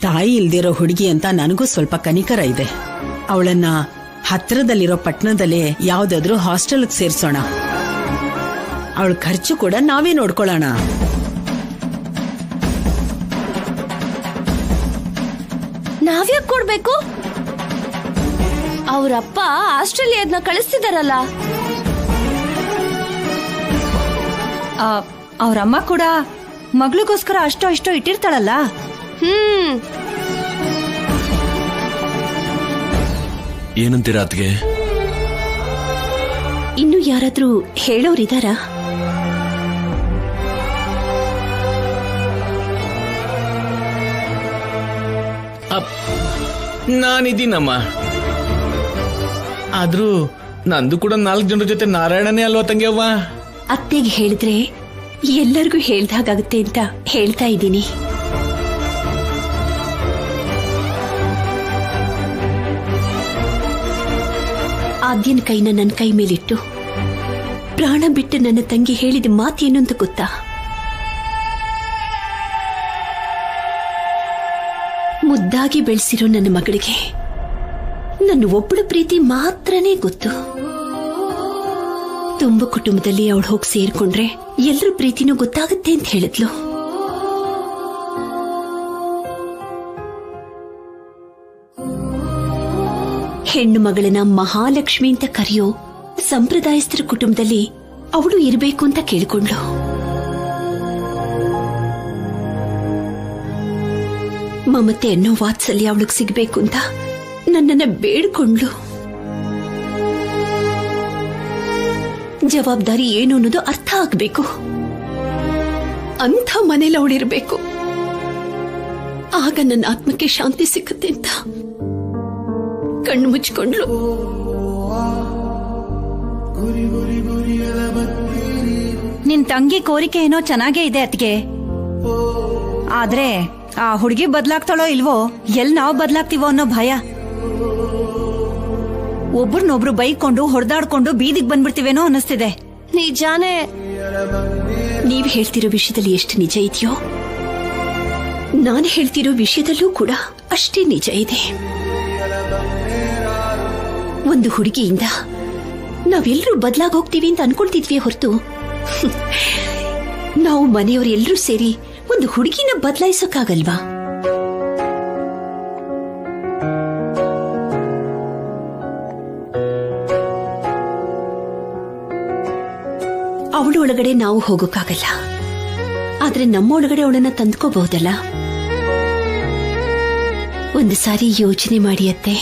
ತಾಯಿ ಇಲ್ದಿರೋ ಹುಡುಗಿ ಅಂತ ನನಗೂ ಸ್ವಲ್ಪ ಕನಿಕರ ಇದೆ. ಅವಳನ್ನ ಹತ್ರದಲ್ಲಿರೋ ಪಟ್ಟಣದಲ್ಲೇ ಯಾವ್ದಾದ್ರೂ ಹಾಸ್ಟೆಲ್ಗೆ ಸೇರ್ಸೋಣ. ಅವಳ ಖರ್ಚು ಕೂಡ ನಾವೇ ನೋಡ್ಕೊಳ್ಳೋಣ. ನಾವ್ಯಾಕ್ ಕೊಡ್ಬೇಕು? ಅವರಪ್ಪ ಆಸ್ಟ್ರೇಲಿಯಾದ್ನ ಕಳಿಸ್ತಿದಾರಲ್ಲ. ಅವ್ರಮ್ಮ ಕೂಡ ಮಗಳಿಗೋಸ್ಕರ ಅಷ್ಟೋ ಇಷ್ಟೋ ಇಟ್ಟಿರ್ತಾಳಲ್ಲ. ಏನಂತೀರ ಅತ್ಗೆ? ಇನ್ನು ಯಾರಾದ್ರೂ ಹೇಳೋರಿದಾರ? ನಾನಿದ್ದೀನಮ್ಮ. ಆದ್ರೂ ನಂದು ಕೂಡ 4 ಜನರ ಜೊತೆ ನಾರಾಯಣನೇ ಅಲ್ವಾ ತಂಗಿಯವ್ವ? ಅತ್ತೆಗೆ ಹೇಳಿದ್ರೆ ಎಲ್ಲರಿಗೂ ಹೇಳ್ದಾಗುತ್ತೆ ಅಂತ ಹೇಳ್ತಾ ಇದ್ದೀನಿ. ಆದ್ಯನ ಕೈನ ನನ್ನ ಕೈ ಮೇಲಿಟ್ಟು ಪ್ರಾಣ ಬಿಟ್ಟು ನನ್ನ ತಂಗಿ ಹೇಳಿದ ಮಾತೇನು ಅಂತ ಗೊತ್ತಾ? ಮುದ್ದಾಗಿ ಬೆಳೆಸಿರೋ ನನ್ನ ಮಗಳಿಗೆ ನನ್ನ ಒಬ್ಬಳ ಪ್ರೀತಿ ಮಾತ್ರನೇ ಗೊತ್ತು. ತುಂಬ ಕುಟುಂಬದಲ್ಲಿ ಅವಳು ಹೋಗಿ ಸೇರ್ಕೊಂಡ್ರೆ ಎಲ್ಲರ ಪ್ರೀತಿನೂ ಗೊತ್ತಾಗುತ್ತೆ ಅಂತ ಹೇಳಿದ್ಲು. ಹೆಣ್ಣು ಮಗಳನ್ನ ಮಹಾಲಕ್ಷ್ಮಿ ಅಂತ ಕರೆಯೋ ಸಂಪ್ರದಾಯಸ್ಥರ ಕುಟುಂಬದಲ್ಲಿ ಅವಳು ಇರಬೇಕು ಅಂತ ಕೇಳಿಕೊಂಡ್ಳು. ಮಮತೆ ಅನ್ನೋ ವಾತ್ಸಲ್ಯ ಅವಳಿಗೆ ಸಿಗಬೇಕು ಅಂತ ನನ್ನನ್ನ ಬೇಡ್ಕೊಂಡ್ಳು. ಜವಾಬ್ದಾರಿ ಏನು ಅನ್ನೋದು ಅರ್ಥ ಆಗ್ಬೇಕು. ಅಂಥ ಮನೇಲಿ ಅವಳಿರ್ಬೇಕು. ಆಗ ನನ್ನ ಆತ್ಮಕ್ಕೆ ಶಾಂತಿ ಸಿಕ್ಕುತ್ತೆ ಅಂತ ಕಣ್ಣು ಮುಚ್ಕೊಂಡ್ಲು. ನಿನ್ ತಂಗಿ ಕೋರಿಕೆ ಏನೋ ಚೆನ್ನಾಗೇ ಇದೆ ಅತ್ಗೆ. ಆದ್ರೆ ಆ ಹುಡುಗಿ ಬದ್ಲಾಗ್ತಾಳೋ ಇಲ್ವೋ, ಎಲ್ ನಾವು ಬದ್ಲಾಗ್ತೀವೋ ಅನ್ನೋ ಭಯ. ಒಬ್ರನ್ನೊಬ್ರು ಬೈಕೊಂಡು ಹೊಡೆದಾಡ್ಕೊಂಡು ಬೀದಿಗೆ ಬಂದ್ಬಿಡ್ತೀವೇನೋ ಅನ್ನಿಸ್ತಿದೆ. ನಿಜಾನೇ. ನೀವ್ ಹೇಳ್ತಿರೋ ವಿಷಯದಲ್ಲಿ ಎಷ್ಟು ನಿಜ ಇದೆಯೋ, ನಾನು ಹೇಳ್ತಿರೋ ವಿಷಯದಲ್ಲೂ ಕೂಡ ಅಷ್ಟೇ ನಿಜ ಇದೆ. ಒಂದು ಹುಡುಗಿಯಿಂದ ನಾವೆಲ್ಲರೂ ಬದಲಾಗೋಗ್ತೀವಿ ಅಂತ ಅನ್ಕೊಳ್ತಿದ್ವಿ ಹೊರತು, ನಾವು ಮನೆಯವರು ಎಲ್ಲರೂ ಸೇರಿ ಒಂದು ಹುಡುಗಿನ ಬದಲಾಯಿಸೋಕ್ಕಾಗಲ್ವಾ? ಅವಳ ಒಳಗಡೆ ನಾವು ಹೋಗೋಕ್ಕಾಗಲ್ಲ, ಆದ್ರೆ ನಮ್ಮ ಒಳಗಡೆ ಅವಳನ್ನ ತಂದ್ಕೋಬಹುದಲ್ಲ. ಒಂದು ಸಾರಿ ಯೋಚನೆ ಮಾಡಿ ಅತ್ತೆ.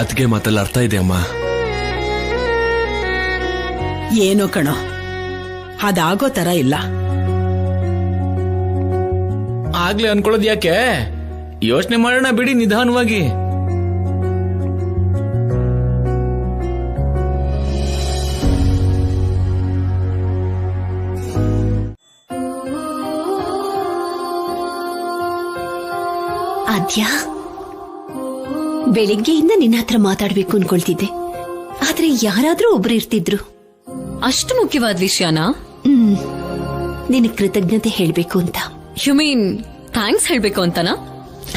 ಅದಕ್ಕೆ ಮಾತಲ್ಲ ಅರ್ಥ ಇದೆ ಅಮ್ಮ. ಏನೋ ಕಣೋ, ಅದಾಗೋ ತರ ಇಲ್ಲ. ಆಗ್ಲೇ ಅನ್ಕೊಳ್ಳೋದು ಯಾಕೆ? ಯೋಚನೆ ಮಾಡೋಣ ಬಿಡಿ ನಿಧಾನವಾಗಿ. ಆದ್ಯ, ಬೆಳಿಗ್ಗೆಯಿಂದ ನಿನ್ನ ಹತ್ರ ಮಾತಾಡ್ಬೇಕು ಅನ್ಕೊಳ್ತಿದ್ದೆ, ಆದ್ರೆ ಯಾರಾದ್ರೂ ಒಬ್ರು ಇರ್ತಿದ್ರು. ಅಷ್ಟು ಮುಖ್ಯವಾದ ವಿಷಯನಾ? ನಿನಗೆ ಕೃತಜ್ಞತೆ ಹೇಳ್ಬೇಕು ಅಂತ. ಯು ಮೀನ್ ಥ್ಯಾಂಕ್ಸ್ ಹೇಳ್ಬೇಕು ಅಂತನಾ?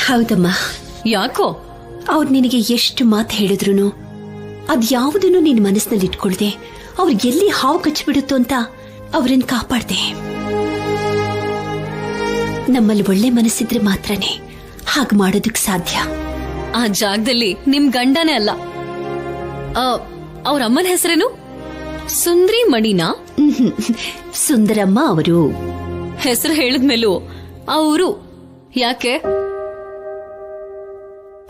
ಹೌದಮ್ಮ. ಯಾಕೋ? ಅವ್ರು ನಿನಗೆ ಎಷ್ಟು ಮಾತು ಹೇಳಿದ್ರು ಅದ್ಯಾವುದನ್ನು ನಿನ್ನ ಮನಸ್ಸಿನಲ್ಲಿ ಇಟ್ಕೊಳ್ದೆ ಅವ್ರಿಗೆ ಎಲ್ಲಿ ಹಾವು ಕಚ್ಚಿಬಿಡುತ್ತೋ ಅಂತ ಅವ್ರನ್ನ ಕಾಪಾಡ್ದೆ. ನಮ್ಮಲ್ಲಿ ಒಳ್ಳೆ ಮನಸ್ಸಿದ್ರೆ ಮಾತ್ರನೇ ಹಾಗೆ ಮಾಡೋದಕ್ಕೆ ಸಾಧ್ಯ. ಆ ಜಾಗದಲ್ಲಿ ನಿಮ್ ಗಂಡನೇ ಅಲ್ಲ. ಅವ್ರ ಅಮ್ಮನ ಹೆಸರೇನು? ಸುಂದ್ರಿ ಮಣಿನಾ? ಸುಂದರಮ್ಮ ಅವರು. ಹೆಸರು ಹೇಳಿದ್ಮೇಲೂ ಅವರು ಯಾಕೆ?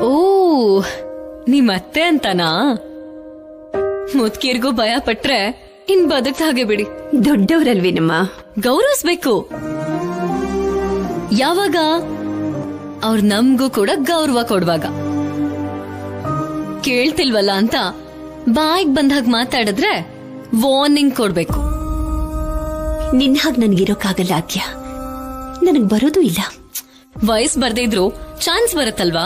ಓ, ನಿಮ್ಮತ್ತೆ ಅಂತನಾ? ಮುದ್ಕಿರ್ಗೂ ಭಯ ಪಟ್ರೆ ಇನ್ ಬದುಕ್ತ ಹಾಗೆ ಬಿಡಿ. ದೊಡ್ಡವರಲ್ವೇನಮ್ಮ, ಗೌರವಿಸ್ಬೇಕು. ಯಾವಾಗ? ಅವ್ರ ನಮ್ಗೂ ಕೂಡ ಗೌರವ ಕೊಡುವಾಗ. ಕೇಳ್ತಿಲ್ವಲ್ಲ ಅಂತ ಬಾಯಿಗೆ ಬಂದಾಗ ಮಾತಾಡಿದ್ರೆ ವಾರ್ನಿಂಗ್ ಕೊಡ್ಬೇಕು. ನಿನ್ನ ಹಾಗೆ ನನ್ಗಿರೋಕ್ಕಾಗಲ್ಲ ಆದ್ಯ, ನನಗ್ ಬರೋದು ಇಲ್ಲ. ವಯಸ್ಸು ಬರ್ದೇ ಇದ್ರು ಚಾನ್ಸ್ ಬರುತ್ತಲ್ವಾ?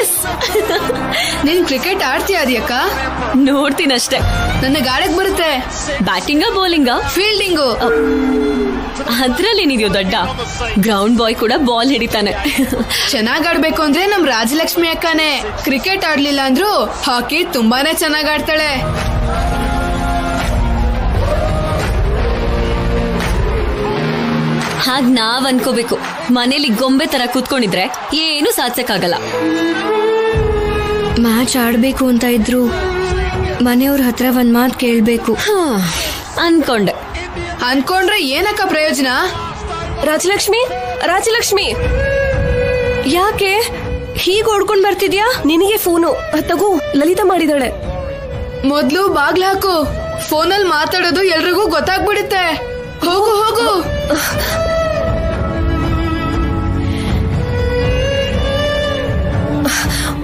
ಎಸ್. ನೀನ್ ಕ್ರಿಕೆಟ್ ಆಡ್ತೀಯ ಅದ್ಯಕ್ಕ? ನೋಡ್ತೀನಷ್ಟೇ. ನನಗೆ ಆಡಕ್ ಬರುತ್ತೆ. ಬ್ಯಾಟಿಂಗ ಬೌಲಿಂಗ ಫೀಲ್ಡಿಂಗು ಅದ್ರಲ್ಲೇನಿದೆಯೋ ದಡ್ಡ. ಗ್ರೌಂಡ್ ಬಾಯ್ ಕೂಡ ಬಾಲ್ ಹಿಡಿತಾನೆ. ಚೆನ್ನಾಗ್ ಆಡ್ಬೇಕು ಅಂದ್ರೆ ನಮ್ ರಾಜಲಕ್ಷ್ಮಿ ಅಕ್ಕನೇ. ಕ್ರಿಕೆಟ್ ಆಡ್ಲಿಲ್ಲ ಅಂದ್ರೂ ಹಾಕಿ ತುಂಬಾನೇ ಚೆನ್ನಾಗ್ ಆಡ್ತಾಳೆ. ಹಾಗ್ ನಾವ್ ಅನ್ಕೋಬೇಕು. ಮನೇಲಿ ಗೊಂಬೆ ತರ ಕೂತ್ಕೊಂಡಿದ್ರೆ ಏನು ಸಾಧಿಸಕ್ಕಾಗಲ್ಲ. ಮ್ಯಾಚ್ ಆಡ್ಬೇಕು ಅಂತ ಇದ್ರು ಮನೆಯವ್ರ ಹತ್ರ ಒಂದ್ ಮಾತು ಕೇಳ್ಬೇಕು. ಅನ್ಕೊಂಡ್ರೆ ಏನಕ್ಕ ಪ್ರಯೋಜನ? ರಾಜಲಕ್ಷ್ಮಿ, ರಾಜಲಕ್ಷ್ಮಿ, ಯಾಕೆ ಹೀಗ್ ಓಡ್ಕೊಂಡ್ ಬರ್ತಿದ್ಯಾ? ನಿನಗೆ ಫೋನು ತಗೋ, ಲಲಿತಾ ಮಾಡಿದಾಳೆ. ಮೊದ್ಲು ಬಾಗ್ಲ ಹಾಕು. ಫೋನಲ್ಲಿ ಮಾತಾಡೋದು ಎಲ್ರಿಗೂ ಗೊತ್ತಾಗ್ಬಿಡುತ್ತೆ. ಹೋಗು ಹೋಗು.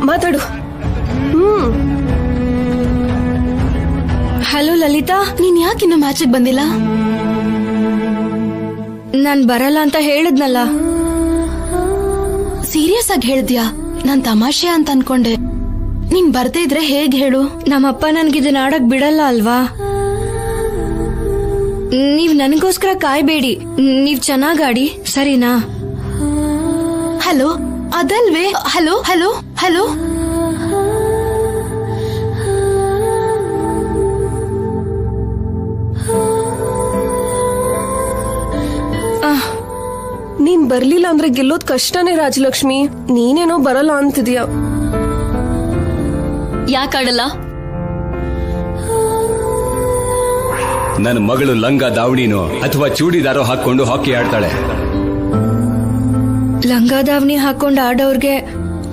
ಮಾತಾಡು. ಹಲೋ ಲಲಿತಾ, ನೀನ್ ಯಾಕಿನ್ನ ಮ್ಯಾಚಿಗೆ ಬಂದಿಲ್ಲ? ನಾನ್ ಬರಲ್ಲ ಅಂತ ಹೇಳಿದ್ನಲ್ಲ. ಸೀರಿಯಸ್ ಆಗಿ ಹೇಳಿದ್ಯಾ? ನಾನ್ ತಮಾಷೆ ಅಂತ ಅನ್ಕೊಂಡೆ. ನೀನ್ ಬರ್ದೇ ಇದ್ರೆ ಹೇಗ್ ಹೇಳು? ನಮ್ಮಪ್ಪ ನನ್ಗಿದನ್ನ ಆಡಕ್ ಬಿಡಲ್ಲ ಅಲ್ವಾ. ನೀವ್ ನನಗೋಸ್ಕರ ಕಾಯ್ಬೇಡಿ, ನೀವ್ ಚೆನ್ನಾಗ್ ಆಡಿ, ಸರಿನಾ? ಹಲೋ, ಅದಲ್ವೇ? Hello hello hello. ನೀನ್ ಬರ್ಲಿಲ್ಲ ಅಂದ್ರೆ ಗೆಲ್ಲೋದ್ ಕಷ್ಟನೇ ರಾಜಲಕ್ಷ್ಮಿ. ನೀನೇನೋ ಬರಲ್ಲ ಅಂತಿದ್ಯಾ. ಯಾಕಾಡಲ್ಲ? ನನ್ನ ಮಗಳು ಲಂಗ ದಾವಣಿನೋ ಅಥವಾ ಚೂಡಿದಾರೋ ಹಾಕೊಂಡು ಹಾಕಿ ಆಡ್ತಾಳೆ. ಲಂಗ ದಾವಣಿ ಹಾಕೊಂಡ್ ಆಡೋರ್ಗೆ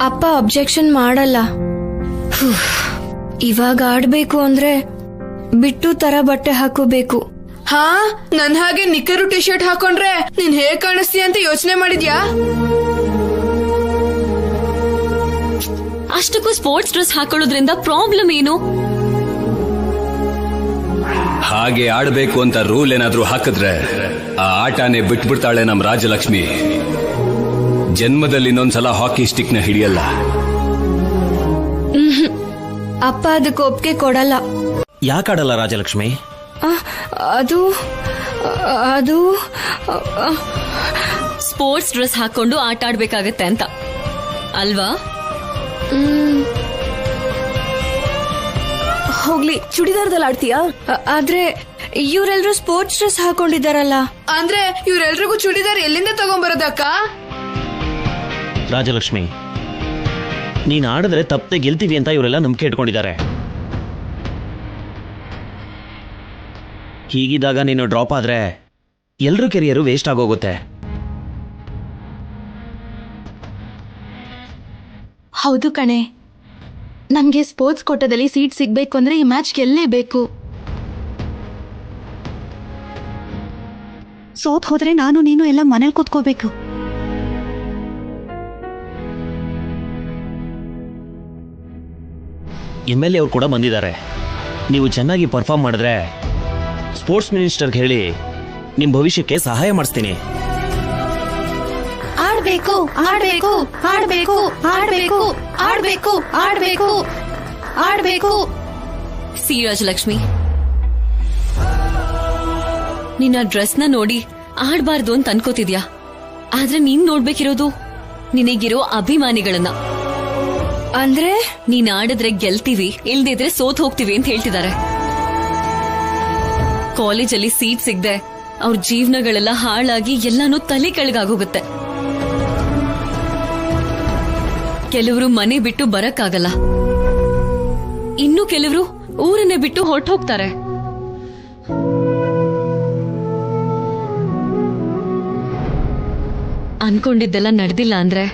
ಅಪ್ಪ ಅಬ್ಜೆಕ್ಷನ್ ಮಾಡಲ್ಲ. ಇವಾಗ ಆಡ್ಬೇಕು ಅಂದ್ರೆ ಬಿಟ್ಟು ತರ ಬಟ್ಟೆ ಹಾಕೋಬೇಕು. ಹಾ, ನನ್ ಹಾಗೆ ನಿಕ್ಕರು ಟಿ ಶರ್ಟ್ ಹಾಕೊಂಡ್ರೆ ನೀನ್ ಹೇಗ್ ಕಾಣಿಸ್ತೀಯ ಅಂತ ಯೋಚನೆ ಮಾಡಿದ್ಯಾ? ಅಷ್ಟಕ್ಕೂ ಸ್ಪೋರ್ಟ್ಸ್ ಡ್ರೆಸ್ ಹಾಕೊಳ್ಳೋದ್ರಿಂದ ಪ್ರಾಬ್ಲಮ್ ಏನು? ಹಾಗೆ ಆಡ್ಬೇಕು ಅಂತ ರೂಲ್ ಏನಾದ್ರೂ ಹಾಕಿದ್ರೆ ಆ ಆಟನೇ ಬಿಟ್ಬಿಡ್ತಾಳೆ ನಮ್ ರಾಜಲಕ್ಷ್ಮಿ. ಜನ್ಮದಲ್ಲಿ ಇನ್ನೊಂದ್ಸಲ ಹಾಕಿ ಸ್ಟಿಕ್ ನ ಹಿಡಿಯಲ್ಲ. ಅಪ್ಪ ಅದಕ್ಕೆ ಒಪ್ಪಿಗೆ ಕೊಡಲ್ಲ. ಯಾಕಾಡಲ್ಲ ರಾಜಲಕ್ಷ್ಮಿ? ಅದು ಅದು ಸ್ಪೋರ್ಟ್ಸ್ ಡ್ರೆಸ್ ಹಾಕೊಂಡು ಆಟ ಆಡ್ಬೇಕಾಗತ್ತೆ ಅಂತ ಅಲ್ವಾ? ಹೋಗ್ಲಿ, ಚೂಡಿದಾರದಲ್ಲಿ ಆಡ್ತೀಯಾ? ಆದ್ರೆ ಇವರೆಲ್ಲರೂ ಸ್ಪೋರ್ಟ್ಸ್ ಡ್ರೆಸ್ ಹಾಕೊಂಡಿದಾರಲ್ಲ. ಅಂದ್ರೆ ಇವ್ರೆಲ್ರಿಗೂ ಚೂಡಿದಾರ್ ಎಲ್ಲಿಂದ ತಗೊಂಡ್ಬರೋದಕ್ಕ? ರಾಜಲಕ್ಷ್ಮಿ, ನೀನ್ ಆಡಿದ್ರೆ ತಪ್ಪದೆ ಗೆಲ್ತೀವಿ ಅಂತ ಇವರೆಲ್ಲ ನಂಬಿಕೆ ಇಟ್ಕೊಂಡಿದ್ದಾರೆ. ಹೀಗಿದ್ದಾಗ ನೀನು ಡ್ರಾಪ್ ಆದ್ರೆ ಎಲ್ರೂ ಕೆರಿಯರು ವೇಸ್ಟ್ ಆಗೋಗುತ್ತೆ. ಹೌದು ಕಣೆ, ನಮ್ಗೆ ಸ್ಪೋರ್ಟ್ಸ್ ಕೋಟದಲ್ಲಿ ಸೀಟ್ ಸಿಗ್ಬೇಕು ಅಂದ್ರೆ ಈ ಮ್ಯಾಚ್ ಗೆಲ್ಲೇಬೇಕು. ಸೋತ್ ಹೋದ್ರೆ ನಾನು ನೀನು ಎಲ್ಲ ಮನೇಲಿ ಕೂತ್ಕೋಬೇಕು. MLA ಅವ್ರು ಕೂಡ ಬಂದಿದ್ದಾರೆ. ನೀವು ಚೆನ್ನಾಗಿ ಪರ್ಫಾರ್ಮ್ ಮಾಡಿದ್ರೆ ಸ್ಪೋರ್ಟ್ಸ್ ಮಿನಿಸ್ಟರ್ಗೆ ಹೇಳಿ ನಿಮ್ ಭವಿಷ್ಯಕ್ಕೆ ಸಹಾಯ ಮಾಡಿಸ್ತೀನಿ. ಆಡ್ಬೇಕು ಆಡ್ಬೇಕು ಆಡ್ಬೇಕು ಆಡ್ಬೇಕು ಆಡ್ಬೇಕು ಆಡ್ಬೇಕು ಆಡ್ಬೇಕು. ಸಿ ರಾಜಲಕ್ಷ್ಮಿ, ನಿನ್ನ ಡ್ರೆಸ್ನ ನೋಡಿ ಆಡ್ಬಾರ್ದು ಅಂತ ಅನ್ಕೋತಿದ್ಯಾ. ಆದ್ರೆ ನೀನ್ ನೋಡ್ಬೇಕಿರೋದು ನಿನಗಿರೋ ಅಭಿಮಾನಿಗಳನ್ನ. ಅಂದ್ರೆ ನೀನ್ ಆಡಿದ್ರೆ ಗೆಲ್ತೀವಿ, ಇಲ್ದಿದ್ರೆ ಸೋತ್ ಹೋಗ್ತೀವಿ ಅಂತ ಹೇಳ್ತಿದ್ದಾರೆ. ಕಾಲೇಜಲ್ಲಿ ಸೀಟ್ ಸಿಗದೆ ಅವ್ರ ಜೀವನಗಳೆಲ್ಲ ಹಾಳಾಗಿ ಎಲ್ಲಾನು ತಲೆ ಕೆಳಗಾಗೋಗುತ್ತೆ. ಕೆಲವರು ಮನೆ ಬಿಟ್ಟು ಬರಕ್ಕಾಗಲ್ಲ, ಇನ್ನು ಕೆಲವರು ಊರನ್ನೇ ಬಿಟ್ಟು ಹೊರಟೋಗ್ತಾರೆ. ಅನ್ಕೊಂಡಿದ್ದೆಲ್ಲ ನಡೆದಿಲ್ಲ ಅಂದ್ರೆ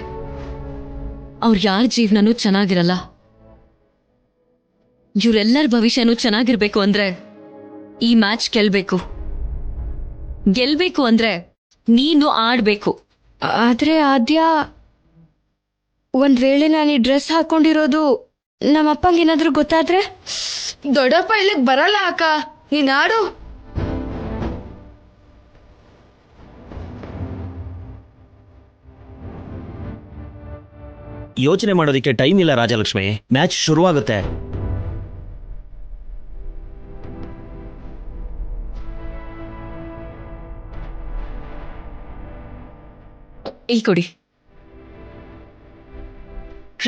ಅವ್ರ ಯಾರ ಜೀವನನೂ ಚೆನ್ನಾಗಿರಲ್ಲ. ಇವರೆಲ್ಲರ ಭವಿಷ್ಯನೂ ಚೆನ್ನಾಗಿರ್ಬೇಕು ಅಂದ್ರೆ ಈ ಮ್ಯಾಚ್ ಗೆಲ್ಬೇಕು ಅಂದ್ರೆ ನೀನು ಆಡ್ಬೇಕು. ಆದ್ರೆ ಆದ್ಯ, ಒಂದ್ ವೇಳೆ ನಾನು ಈ ಡ್ರೆಸ್ ಹಾಕೊಂಡಿರೋದು ನಮ್ಮಪ್ಪಂಗೇನಾದ್ರೂ ಗೊತ್ತಾದ್ರೆ? ದೊಡ್ಡಪ್ಪ ಇಲ್ಲಿಗೆ ಬರಲ್ಲ ಅಕ್ಕ, ನೀನ್ ಆಡು. ಯೋಚನೆ ಮಾಡೋದಕ್ಕೆ ಟೈಮ್ ಇಲ್ಲ ರಾಜಲಕ್ಷ್ಮಿ. ಮ್ಯಾಚ್ ಶುರುವಾಗುತ್ತೆ. ಇಲ್ಲಿ ಕೊಡಿ.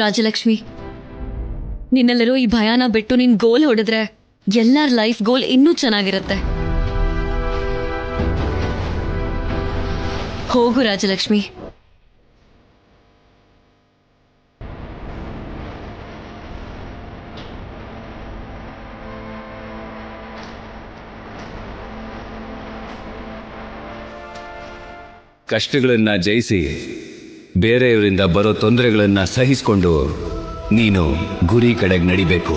ರಾಜಲಕ್ಷ್ಮಿ, ನಿನ್ನೆಲ್ಲರೂ ಈ ಭಯಾನ ಬಿಟ್ಟು ನಿನ್ ಗೋಲ್ ಹೊಡೆದ್ರೆ ಎಲ್ಲರ ಲೈಫ್ ಗೋಲ್ ಇನ್ನೂ ಚೆನ್ನಾಗಿರುತ್ತೆ. ಹೋಗು ರಾಜಲಕ್ಷ್ಮಿ. ಕಷ್ಟಗಳನ್ನ ಜಯಿಸಿ ಬೇರೆಯವರಿಂದ ಬರೋ ತೊಂದರೆಗಳನ್ನ ಸಹಿಸಿಕೊಂಡು ನೀನು ಗುರಿ ಕಡೆಗೆ ನಡಿಬೇಕು.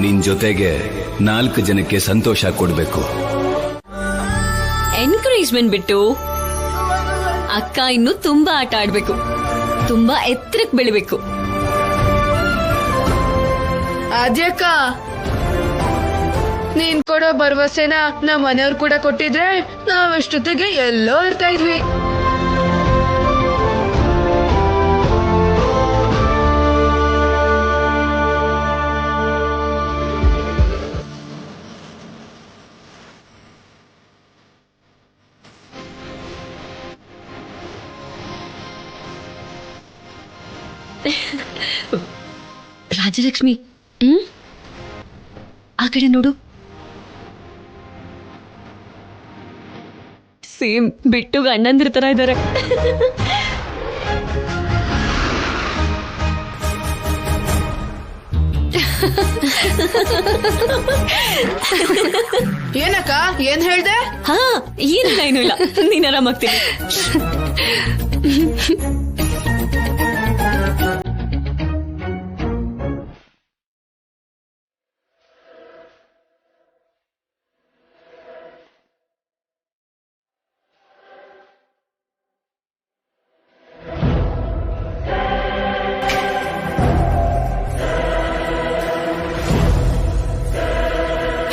ನಿನ್ ಜೊತೆಗೆ 4 ಜನಕ್ಕೆ ಸಂತೋಷ ಕೊಡ್ಬೇಕು. ಎನ್ಕರೇಜ್ಮೆಂಟ್ ಬಿಟ್ಟು ಅಕ್ಕ ಇನ್ನು ತುಂಬಾ ಆಟ ಆಡ್ಬೇಕು, ತುಂಬಾ ಎತ್ತರಕ್ಕೆ ಬೆಳಿಬೇಕು. ಅದ್ಯಕ್ಕ, ನೀನ್ ಕೊಡೋ ಭರವಸೆನ ನಮ್ಮ ಮನೆಯವ್ರು ಕೂಡ ಕೊಟ್ಟಿದ್ರೆ ನಾವಷ್ಟೊತ್ತಿಗೆ ಎಲ್ಲೋ ಇರ್ತಾ ಇದ್ವಿ. ರಾಜಲಕ್ಷ್ಮಿ, ಆ ಕಡೆ ನೋಡು. ಸೇಮ್ ಬಿಟ್ಟು ಅಣ್ಣಂದಿರ ತರ ಇದ್ದಾರೆ. ಏನಕ್ಕ, ಏನ್ ಹೇಳ್ದೆ? ಹಾ, ಏನೂ ಇಲ್ಲ, ನೀನ್ ಆರಾಮಾಗ್ತೀನಿ.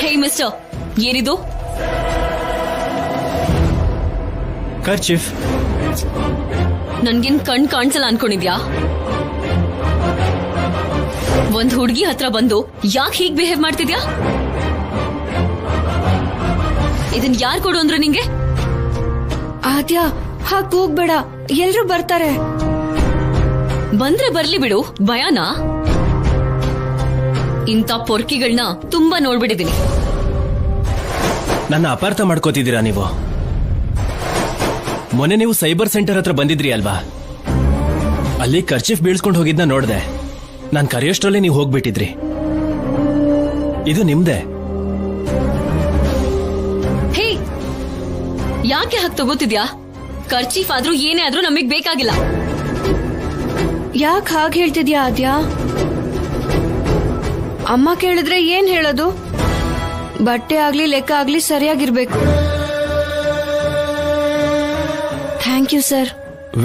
ಹೇ ಮಿಸ್ಟರ್, ಏನಿದು? ಕರ್ಚಿಫ್. ನನ್ಗೇನ್ ಕಣ್ ಕಾಣಿಸಲ್ಲ ಅನ್ಕೊಂಡಿದ್ಯಾ? ಒಂದ್ ಹುಡುಗಿ ಹತ್ರ ಬಂದು ಯಾಕೆ ಹೀಗ್ ಬಿಹೇವ್ ಮಾಡ್ತಿದ್ಯಾ? ಇದನ್ ಯಾರ್ ಕೊಡು ಅಂದ್ರು ನಿಂಗೆ? ಆದ್ಯಾ, ಹಾಕ್ ಹೋಗ್ಬೇಡ, ಎಲ್ರು ಬರ್ತಾರೆ. ಬಂದ್ರೆ ಬರ್ಲಿ ಬಿಡು, ಭಯಾನಾ? ಇಂಥ ಪೊರ್ಕಿಗಳನ್ನ ತುಂಬಾ ನೋಡ್ಬಿಟ್ಟಿದೀನಿ. ನನ್ನ ಅಪಾರ್ಥ ಮಾಡ್ಕೋತಿದ್ದೀರಾ ನೀವು? ಮೊನ್ನೆ ನೀವು ಸೈಬರ್ ಸೆಂಟರ್ ಹತ್ರ ಬಂದಿದ್ರಿ ಅಲ್ವಾ? ಅಲ್ಲಿ ಕರ್ಚಿಫ್ ಬೀಳ್ಸ್ಕೊಂಡು ಹೋಗಿದ್ನ ನೋಡ್ದೆ. ನಾನ್ ಕರೆಯೋಷ್ಟ್ರಲ್ಲೇ ನೀವು ಹೋಗ್ಬಿಟ್ಟಿದ್ರಿ. ಇದು ನಿಮ್ದೆ. ಹೇ, ಯಾಕೆ ಹಾಗೆ ತಗೋತಿದ್ಯಾ? ಕರ್ಚೀಫ್ ಆದ್ರೂ ಏನೇ ಆದ್ರೂ ನಮಗ್ ಬೇಕಾಗಿಲ್ಲ. ಯಾಕೆ ಹಾಗೆ ಹೇಳ್ತಿದ್ಯಾ ಆದ್ಯಾ? ಅಮ್ಮ ಕೇಳಿದ್ರೆ ಏನ್ ಹೇಳೋದು? ಬಟ್ಟೆ ಆಗ್ಲಿ ಲೆಕ್ಕ ಆಗ್ಲಿ ಸರಿಯಾಗಿರ್ಬೇಕು. Thank you sir.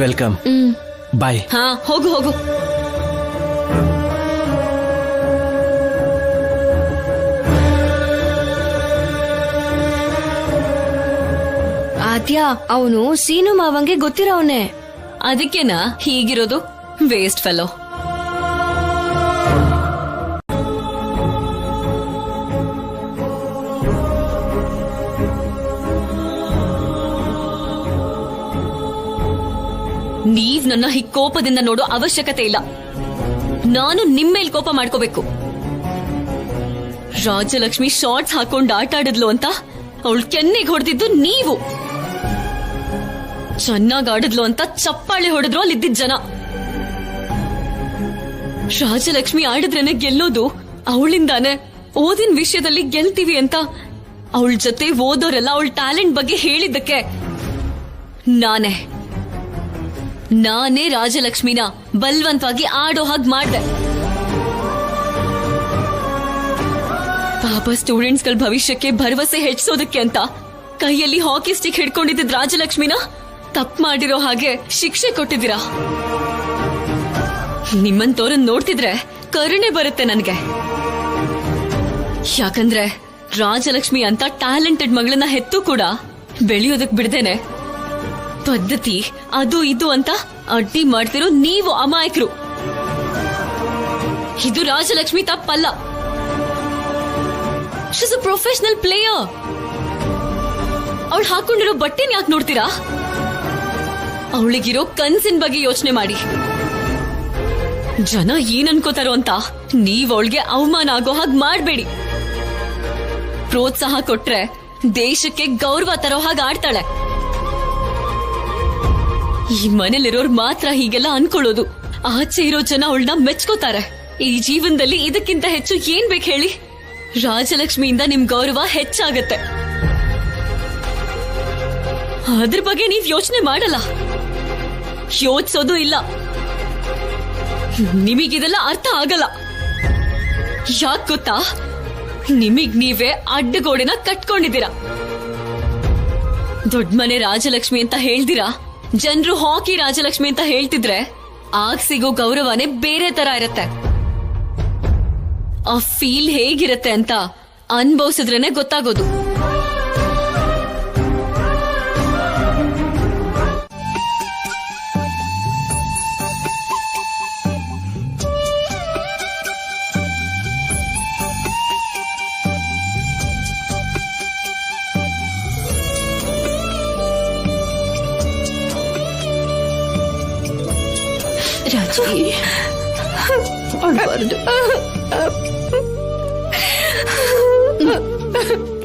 Welcome. Bye. ಹಾ, ಹೋಗು ಹೋಗು. ಆದ್ಯಾ, ಅವನು ಸೀನು ಮಾವಂಗೆ ಗೊತ್ತಿರೋವನೇ. ಅದಕ್ಕೇನಾ ಹೀಗಿರೋದು? Waste fellow. ನೀವ್ ನನ್ನ ಹೀಗ್ ಕೋಪದಿಂದ ನೋಡೋ ಅವಶ್ಯಕತೆ ಇಲ್ಲ. ನಾನು ನಿಮ್ಮೇಲ್ ಕೋಪ ಮಾಡ್ಕೋಬೇಕು. ರಾಜಲಕ್ಷ್ಮಿ ಶಾರ್ಟ್ಸ್ ಹಾಕೊಂಡ್ ಆಟ ಆಡಿದ್ಲು ಅಂತ ಅವಳು ಕೆನ್ನೆಗೆ ಹೊಡೆದಿದ್ದು ನೀವು. ಚೆನ್ನಾಗ್ ಆಡಿದ್ಲು ಅಂತ ಚಪ್ಪಾಳೆ ಹೊಡೆದ್ರು ಅಲ್ಲಿದ್ದಿದ್ ಜನ. ರಾಜಲಕ್ಷ್ಮಿ ಆಡಿದ್ರೇನೆ ಗೆಲ್ಲೋದು, ಅವಳಿಂದಾನೆ ಓದಿನ ವಿಷಯದಲ್ಲಿ ಗೆಲ್ತೀವಿ ಅಂತ ಅವಳ ಜೊತೆ ಓದೋರೆಲ್ಲ ಅವಳ ಟ್ಯಾಲೆಂಟ್ ಬಗ್ಗೆ ಹೇಳಿದ್ದಕ್ಕೆ ನಾನೇ ರಾಜಲಕ್ಷ್ಮಿನ ಬಲ್ವಂತವಾಗಿ ಆಡೋ ಹಾಗೆ ಮಾಡ್ದೆ. ಪಾಪ ಸ್ಟೂಡೆಂಟ್ಸ್ಗಳ ಭವಿಷ್ಯಕ್ಕೆ ಭರವಸೆ ಹೆಚ್ಚಿಸೋದಕ್ಕೆ ಅಂತ ಕೈಯಲ್ಲಿ ಹಾಕಿ ಸ್ಟಿಕ್ ಹಿಡ್ಕೊಂಡಿದ್ದ ರಾಜಲಕ್ಷ್ಮಿನ ತಪ್ಪು ಮಾಡಿರೋ ಹಾಗೆ ಶಿಕ್ಷೆ ಕೊಟ್ಟಿದ್ದೀರಾ. ನಿಮ್ಮಂತವ್ರನ್ನ ನೋಡ್ತಿದ್ರೆ ಕರುಣೆ ಬರುತ್ತೆ ನನ್ಗೆ. ಯಾಕಂದ್ರೆ ರಾಜಲಕ್ಷ್ಮಿ ಅಂತ ಟ್ಯಾಲೆಂಟೆಡ್ ಮಗಳನ್ನ ಹೆತ್ತು ಕೂಡ ಬೆಳೆಯೋದಕ್ ಬಿಡ್ದೇನೆ ಪದ್ಧತಿ ಅದು ಇದು ಅಂತ ಅಡ್ಡಿ ಮಾಡ್ತಿರೋ ನೀವು ಅಮಾಯಕರು. ಇದು ರಾಜಲಕ್ಷ್ಮಿ ತಪ್ಪಲ್ಲ. She is a professional player. ಅವಳು ಹಾಕೊಂಡಿರೋ ಬಟ್ಟೆನ ಯಾಕೆ ನೋಡ್ತೀರಾ? ಅವಳಿಗಿರೋ ಕನ್ಸಿನ ಬಗ್ಗೆ ಯೋಚನೆ ಮಾಡಿ. ಜನ ಏನ್ ಅನ್ಕೋತಾರೋ ಅಂತ ನೀವ್ ಅವಳಿಗೆ ಅವಮಾನ ಆಗೋ ಹಾಗೆ ಮಾಡ್ಬೇಡಿ. ಪ್ರೋತ್ಸಾಹ ಕೊಟ್ರೆ ದೇಶಕ್ಕೆ ಗೌರವ ತರೋ ಹಾಗೆ ಆಡ್ತಾಳೆ. ಈ ಮನೇಲಿರೋರು ಮಾತ್ರ ಹೀಗೆಲ್ಲ ಅನ್ಕೊಳ್ಳೋದು. ಆಚೆ ಇರೋ ಜನ ಅವಳನ್ನ ಮೆಚ್ಕೋತಾರೆ. ಈ ಜೀವನದಲ್ಲಿ ಇದಕ್ಕಿಂತ ಹೆಚ್ಚು ಏನ್ ಬೇಕು ಹೇಳಿ? ರಾಜಲಕ್ಷ್ಮಿಯಿಂದ ನಿಮ್ ಗೌರವ ಹೆಚ್ಚಾಗತ್ತೆ. ಅದ್ರ ಬಗ್ಗೆ ನೀವ್ ಯೋಚನೆ ಮಾಡಲ್ಲ, ಯೋಚಿಸೋದು ಇಲ್ಲ. ನಿಮಗಿದೆಲ್ಲ ಅರ್ಥ ಆಗಲ್ಲ. ಯಾಕೆ ಗೊತ್ತಾ? ನಿಮಗ್ ನೀವೇ ಅಡ್ಡಗೋಡೆನ ಕಟ್ಕೊಂಡಿದ್ದೀರಾ. ದೊಡ್ಡ ಮನೆ ರಾಜಲಕ್ಷ್ಮಿ ಅಂತ ಹೇಳ್ದಿರಾ ಜನರು ಹಾಕಿ ರಾಜಲಕ್ಷ್ಮಿ ಅಂತ ಹೇಳ್ತಿದ್ರೆ ಆಗ ಸಿಗೋ ಗೌರವನೇ ಬೇರೆ ತರ ಇರತ್ತೆ. ಆ ಫೀಲ್ ಹೇಗಿರತ್ತೆ ಅಂತ ಅನ್ಭವಿಸಿದ್ರೇನೆ ಗೊತ್ತಾಗೋದು. ರಾಜಿ, ಅಳಬಾರದು.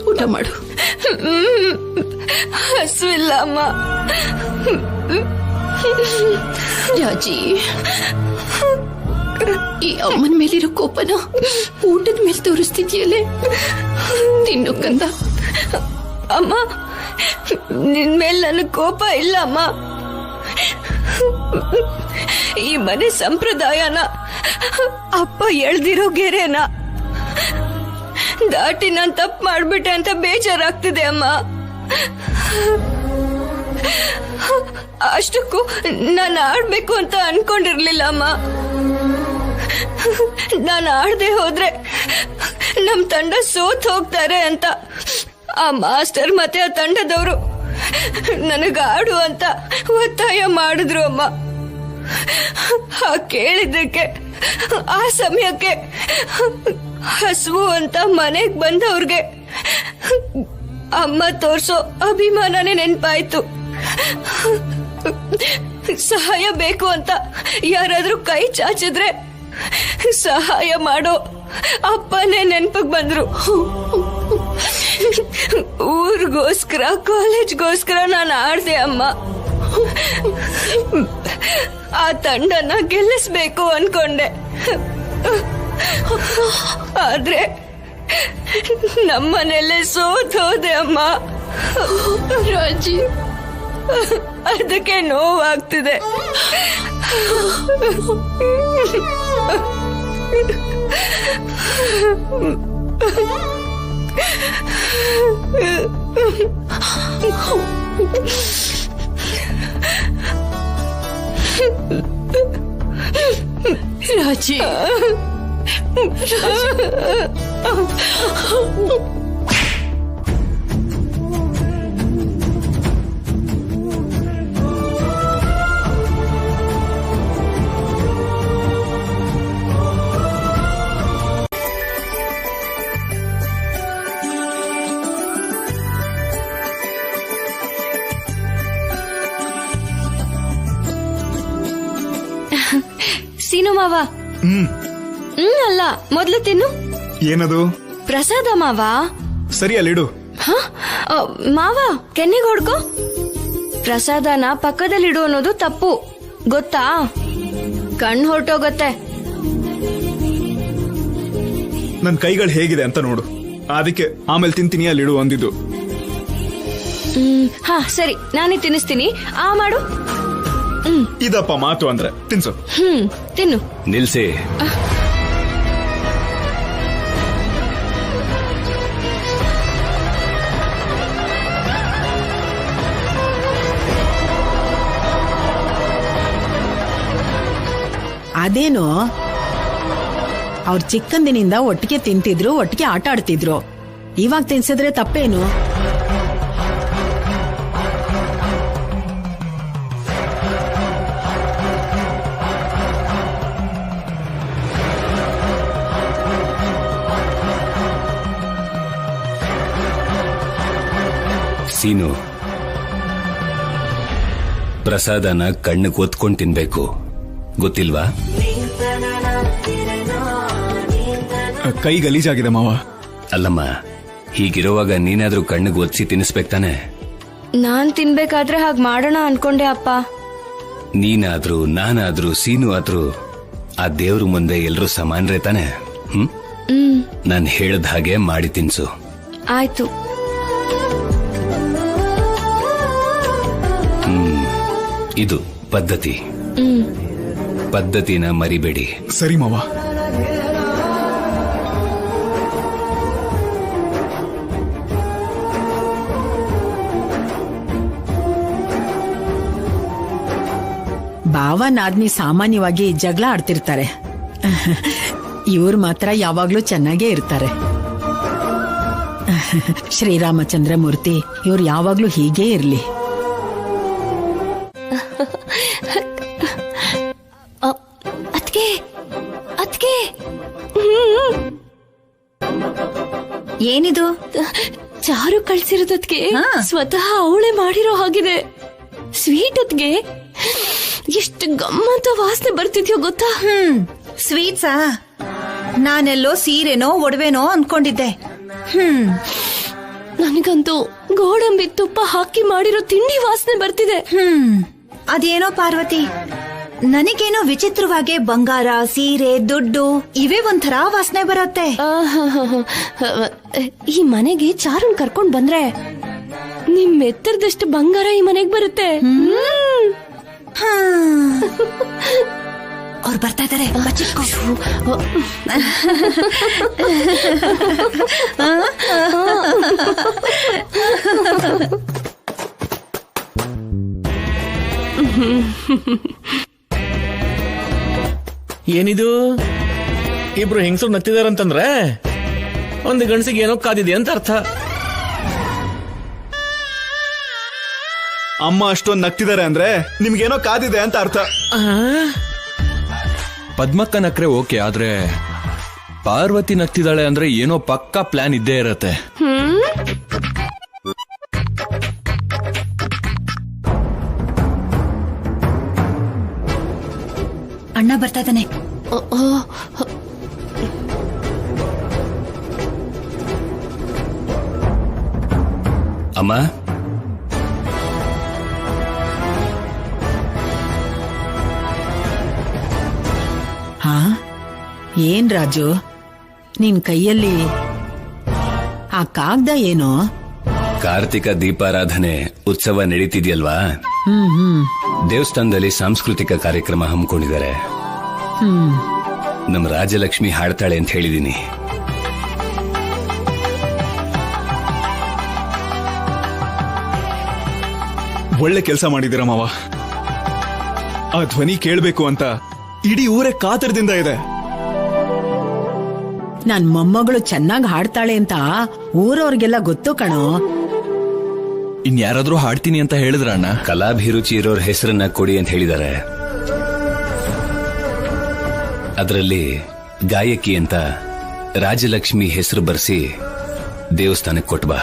ಊಟ ಮಾಡು. ಹಸುವಿಲ್ಲ ಅಮ್ಮ. ರಾಜಿ, ಈ ಅಮ್ಮನ ಮೇಲಿರೋ ಕೋಪನ ಊಟದ ಮೇಲೆ ತೋರಿಸ್ತಿದ್ಯಲ್ಲೇ. ತಿನ್ನು ಕಂದ. ಅಮ್ಮ, ನಿನ್ ಮೇಲೆ ನನಗೆ ಕೋಪ ಇಲ್ಲ ಅಮ್ಮ. ಈ ಮನೆ ಸಂಪ್ರದಾಯನ ಅಪ್ಪ ಎಳ್ದಿರೋ ಗೆರೆನ ದಾಟಿ ನಾನ್ ತಪ್ಪು ಮಾಡ್ಬಿಟ್ಟೆ ಅಂತ ಬೇಜಾರಾಗ್ತಿದೆ ಅಮ್ಮ. ಅಷ್ಟಕ್ಕೂ ನಾನು ಆಡ್ಬೇಕು ಅಂತ ಅನ್ಕೊಂಡಿರ್ಲಿಲ್ಲ ಅಮ್ಮ. ನಾನು ಆಡದೆ ಹೋದ್ರೆ ನಮ್ ತಂಡ ಸೋತ್ ಹೋಗ್ತಾರೆ ಅಂತ ಆ ಮಾಸ್ಟರ್ ಮತ್ತೆ ಆ ತಂಡದವರು ನನಗಾಡು ಅಂತ ಒತ್ತಾಯ ಮಾಡಿದ್ರು ಅಮ್ಮ. ಕೇಳಿದ್ದಕ್ಕೆ ಆ ಸಮಯಕ್ಕೆ ಹಸುವು ಅಂತ ಮನೆಗ್ ಬಂದವ್ರಿಗೆ ಅಮ್ಮ ತೋರ್ಸೋ ಅಭಿಮಾನನೇ ನೆನ್ಪಾಯ್ತು. ಸಹಾಯ ಬೇಕು ಅಂತ ಯಾರಾದ್ರೂ ಕೈ ಚಾಚಿದ್ರೆ ಸಹಾಯ ಮಾಡೋ ಅಪ್ಪನೇ ನೆನ್ಪಗ್ ಬಂದ್ರು. ಊರಿಗೋಸ್ಕರ ಕಾಲೇಜ್ಗೋಸ್ಕರ ನಾನು ಆಡ್ದೆ ಅಮ್ಮ. ಆ ತಂಡನ ಗೆಲ್ಲಿಸ್ಬೇಕು ಅನ್ಕೊಂಡೆ. ಆದ್ರೆ ನಮ್ಮನೆಲ್ಲೇ ಸೋತ್ ಹೋದೆ ಅಮ್ಮ. ರಾಜಿ, ಅದಕ್ಕೆ ನೋವಾಗ್ತಿದೆ. ರಾಜಿ, ಸೀನು ಮಾವ. ಅಲ್ಲ, ಮೊದ್ಲು ತಿನ್ನು. ಏನದು? ಪ್ರಸಾದ ಮಾವ. ಸರಿ, ಅಲ್ಲಿಡು. ಮಾವ, ಕೆನ್ನೆಗೆ ಹೊಡ್ಕೋ. ಪ್ರಸಾದನ ಪಕ್ಕದಲ್ಲಿಡು ಅನ್ನೋದು ತಪ್ಪು, ಗೊತ್ತಾ? ಕಣ್ಣು ಹೊರಟೋಗತ್ತೆ. ನನ್ ಕೈಗಳು ಹೇಗಿದೆ ಅಂತ ನೋಡು. ಅದಕ್ಕೆ ಆಮೇಲೆ ತಿಂತೀನಿ, ಅಲ್ಲಿಡು ಅಂದಿದ್ದು. ಹಾ ಸರಿ, ನಾನೇ ತಿನ್ನಿಸ್ತೀನಿ. ಆ ಮಾಡು. ಇದಪ್ಪ ಮಾತು ಅಂದ್ರೆ ತಿನ್ಸು. ತಿನ್ನು. ನಿಲ್ಸಿ. ಅದೇನು, ಅವ್ರ ಚಿಕ್ಕಂದಿನಿಂದ ಒಟ್ಟಿಗೆ ತಿಂತಿದ್ರು, ಒಟ್ಟಿಗೆ ಆಟ ಆಡ್ತಿದ್ರು. ಇವಾಗ ತಿನ್ಸಿದ್ರೆ ತಪ್ಪೇನು? ಸೀನು, ಪ್ರಸಾದನ ಕಣ್ಣಿಗೆ ಒತ್ಕೊಂಡು ತಿನ್ಬೇಕು, ಗೊತ್ತಿಲ್ವಾ? ಕೈ ಗಲೀಜಾಗಿದೆ ಮಾವ. ಅಲ್ಲಮ್ಮ, ಹೀಗಿರುವಾಗ ನೀನಾದ್ರೂ ಕಣ್ಣಿಗೆ ಒತ್ಸಿ ತಿನ್ನಿಸ್ಬೇಕು ತಾನೆ. ನಾನ್ ತಿನ್ಬೇಕಾದ್ರೆ ಹಾಗ್ ಮಾಡೋಣ ಅನ್ಕೊಂಡೆ ಅಪ್ಪ. ನೀನಾದ್ರೂ ನಾನಾದ್ರೂ ಸೀನು ಆದ್ರೂ ಆ ದೇವ್ರ ಮುಂದೆ ಎಲ್ರೂ ಸಮಾನರೇ ತಾನೆ. ನಾನ್ ಹೇಳ್ದ ಹಾಗೆ ಮಾಡಿ ತಿನ್ಸು. ಆಯ್ತು. ಇದು ಪದ್ಧತಿ. ಪದ್ಧತಿನ ಮರಿಬೇಡಿ. ಸರಿ ಮಾವ. ಭಾವ ನಾದ್ನಿ ಸಾಮಾನ್ಯವಾಗಿ ಜಗಳ ಆಡ್ತಿರ್ತಾರೆ. ಇವ್ರು ಮಾತ್ರ ಯಾವಾಗ್ಲೂ ಚೆನ್ನಾಗೇ ಇರ್ತಾರೆ. ಶ್ರೀರಾಮಚಂದ್ರ ಮೂರ್ತಿ ಇವ್ರು ಯಾವಾಗ್ಲೂ ಹೀಗೇ ಇರ್ಲಿ. ಅದ್ಕೆ ಅದ್ಕೆ ಏನಿದು? ಚಾರು ಕಳ್ಸಿರೋದಕ್ಕೆ ಸ್ವತಃ ಅವಳೇ ಮಾಡಿರೋ ಹಾಗಿದೆ. ಸ್ವೀಟ್ ಅದ್ಗೆ ಎಷ್ಟು ಗಮ್ಮಂತ ವಾಸನೆ ಬರ್ತಿದ್ಯೋ ಗೊತ್ತಾ? ಸ್ವೀಟ್ಸಾ? ನಾನೆಲ್ಲೋ ಸೀರೆನೋ ಒಡವೆನೋ ಅನ್ಕೊಂಡಿದ್ದೆ. ನನಗಂತೂ ಗೋಡಂಬಿ ತುಪ್ಪ ಹಾಕಿ ಮಾಡಿರೋ ತಿಂಡಿ ವಾಸನೆ ಬರ್ತಿದೆ. ಅದೇನೋ ಪಾರ್ವತಿ, ನನಗೇನೋ ವಿಚಿತ್ರವಾಗಿ ಬಂಗಾರ, ಸೀರೆ, ದುಡ್ಡು ಇವೇ ಒಂಥರ ವಾಸನೆ ಬರುತ್ತೆ. ಈ ಮನೆಗೆ ಚಾರುನ್ ಕರ್ಕೊಂಡ್ ಬಂದ್ರೆ ನಿಮ್ ಎತ್ತರದಷ್ಟು ಬಂಗಾರ ಈ ಮನೆಗ್ ಬರುತ್ತೆ. ಅವ್ರು ಬರ್ತಾ ಇದಾರೆ. ಏನಿದು? ಇಬ್ರು ಹೆಂಗಸರು ನಗ್ತಿದಾರಂತಂದ್ರೆ ಒಂದು ಗಂಡಸಿಗೆ ಏನೋ ಕಾದಿದೆ ಅಂತ ಅರ್ಥ. ಅಮ್ಮ ಅಷ್ಟೊಂದು ನಗ್ತಿದ್ದಾರೆ ಅಂದ್ರೆ ನಿಮ್ಗೇನೋ ಕಾದಿದೆ ಅಂತ ಅರ್ಥ. ಪದ್ಮಕ್ಕ ನಕ್ರೆ ಓಕೆ, ಆದ್ರೆ ಪಾರ್ವತಿ ನಗ್ತಿದ್ದಾಳೆ ಅಂದ್ರೆ ಏನೋ ಪಕ್ಕಾ ಪ್ಲಾನ್ ಇದ್ದೇ ಇರತ್ತೆ. ಅಣ್ಣ ಬರ್ತಾ ಇದ್ದಾನೆ. ಅಮ್ಮ, ಹಾ ಏನ್ ರಾಜು, ನಿನ್ ಕೈಯಲ್ಲಿ ಆ ಕಾಗ್ದ ಏನೋ? ಕಾರ್ತಿಕ ದೀಪಾರಾಧನೆ ಉತ್ಸವ ನಡೀತಿದ್ಯಲ್ವಾ, ದೇವಸ್ಥಾನದಲ್ಲಿ ಸಾಂಸ್ಕೃತಿಕ ಕಾರ್ಯಕ್ರಮ ಹಮ್ಮಿಕೊಂಡಿದ್ದಾರೆ. ನಮ್ ರಾಜಲಕ್ಷ್ಮಿ ಹಾಡ್ತಾಳೆ ಅಂತ ಹೇಳಿದೀನಿ. ಒಳ್ಳೆ ಕೆಲಸ ಮಾಡಿದಿರ ಮಾವ. ಆ ಧ್ವನಿ ಕೇಳ್ಬೇಕು ಅಂತ ಇಡೀ ಊರೇ ಕಾತರದಿಂದ ಇದೆ. ನನ್ ಮೊಮ್ಮಗಳು ಚೆನ್ನಾಗ್ ಹಾಡ್ತಾಳೆ ಅಂತ ಊರವ್ರಿಗೆಲ್ಲ ಗೊತ್ತು ಕಣೋ. ಇನ್ಯಾರಾದ್ರೂ ಹಾಡ್ತೀನಿ ಅಂತ ಹೇಳಿದ್ರ ಅಣ್ಣ? ಕಲಾಭಿರುಚಿ ಇರೋರ್ ಹೆಸರನ್ನ ಕೊಡಿ ಅಂತ ಹೇಳಿದ್ದಾರೆ. ಅದರಲ್ಲಿ ಗಾಯಕಿ ಅಂತ ರಾಜಲಕ್ಷ್ಮಿ ಹೆಸರು ಬರ್ಸಿ ದೇವಸ್ಥಾನಕ್ಕೆ ಕೊಟ್ಬಾ.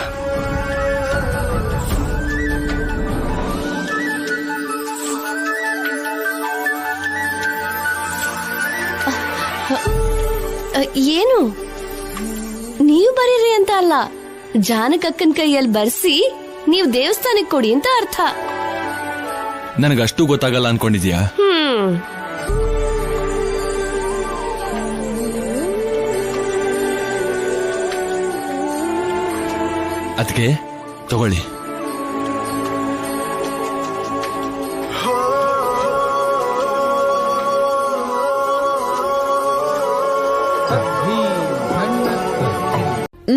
ಏನು? ನೀವು ಬರೀರಿ ಅಂತ ಅಲ್ಲ, ಜಾನಕಕ್ಕನ್ ಕೈಯಲ್ಲಿ ಬರ್ಸಿ ನೀವು ದೇವಸ್ಥಾನಕ್ಕೆ ಕೊಡಿ ಅಂತ ಅರ್ಥ. ನನಗಷ್ಟು ಗೊತ್ತಾಗಲ್ಲ ಅನ್ಕೊಂಡಿದ್ಯಾ? ಅದಕ್ಕೆ ತಗೊಳ್ಳಿ.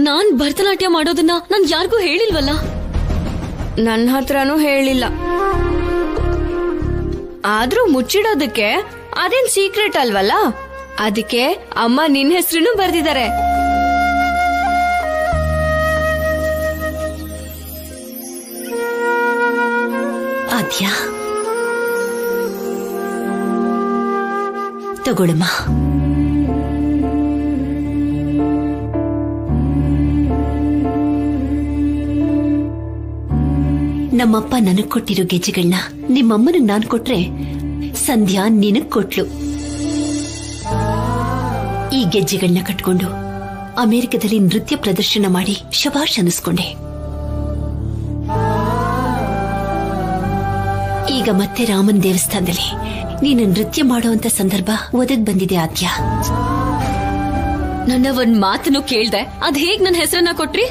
ನಾನ್ ಭರತನಾಟ್ಯ ಮಾಡೋದನ್ನ ನಾನ್ ಯಾರಿಗೂ ಹೇಳಿಲ್ವಲ್ಲ. ನನ್ನ ಹತ್ರನೂ ಹೇಳಿಲ್ಲ. ಆದ್ರೂ ಮುಚ್ಚಿಡೋದಕ್ಕೆ ಅದೇನ್ ಸೀಕ್ರೆಟ್ ಅಲ್ವಲ್ಲ, ಅದಕ್ಕೆ ಅಮ್ಮ ನಿನ್ ಹೆಸರು ಬರ್ದಿದ್ದಾರೆ. ಅದ್ಯಾ ತಗೊಳಮ್ಮ. ನಮ್ಮಪ್ಪ ನನಗ್ ಕೊಟ್ಟಿರೋ ಗೆಜ್ಜೆಗಳನ್ನ ನಿಮ್ಮಮ್ಮನಿಗೆ ನಾನ್ ಕೊಟ್ರೆ ಸಂಧ್ಯಾ ನಿನಗ್ ಕೊಟ್ಲು. ಈ ಗೆಜ್ಜೆಗಳನ್ನ ಕಟ್ಕೊಂಡು ಅಮೆರಿಕದಲ್ಲಿ ನೃತ್ಯ ಪ್ರದರ್ಶನ ಮಾಡಿ ಶಬಾಷ್ ಅನ್ನಿಸ್ಕೊಂಡೆ. ಈಗ ಮತ್ತೆ ರಾಮನ್ ದೇವಸ್ಥಾನದಲ್ಲಿ ನೀನು ನೃತ್ಯ ಮಾಡುವಂತ ಸಂದರ್ಭ ಒದಗ್ ಬಂದಿದೆ ಆದ್ಯ. ನನ್ನ ಒಂದ್ ಮಾತನ್ನು ಕೇಳ್ದೆ, ಅದ್ ಹೇಗ್ ನನ್ನ ಹೆಸರನ್ನ ಕೊಟ್ರಿ?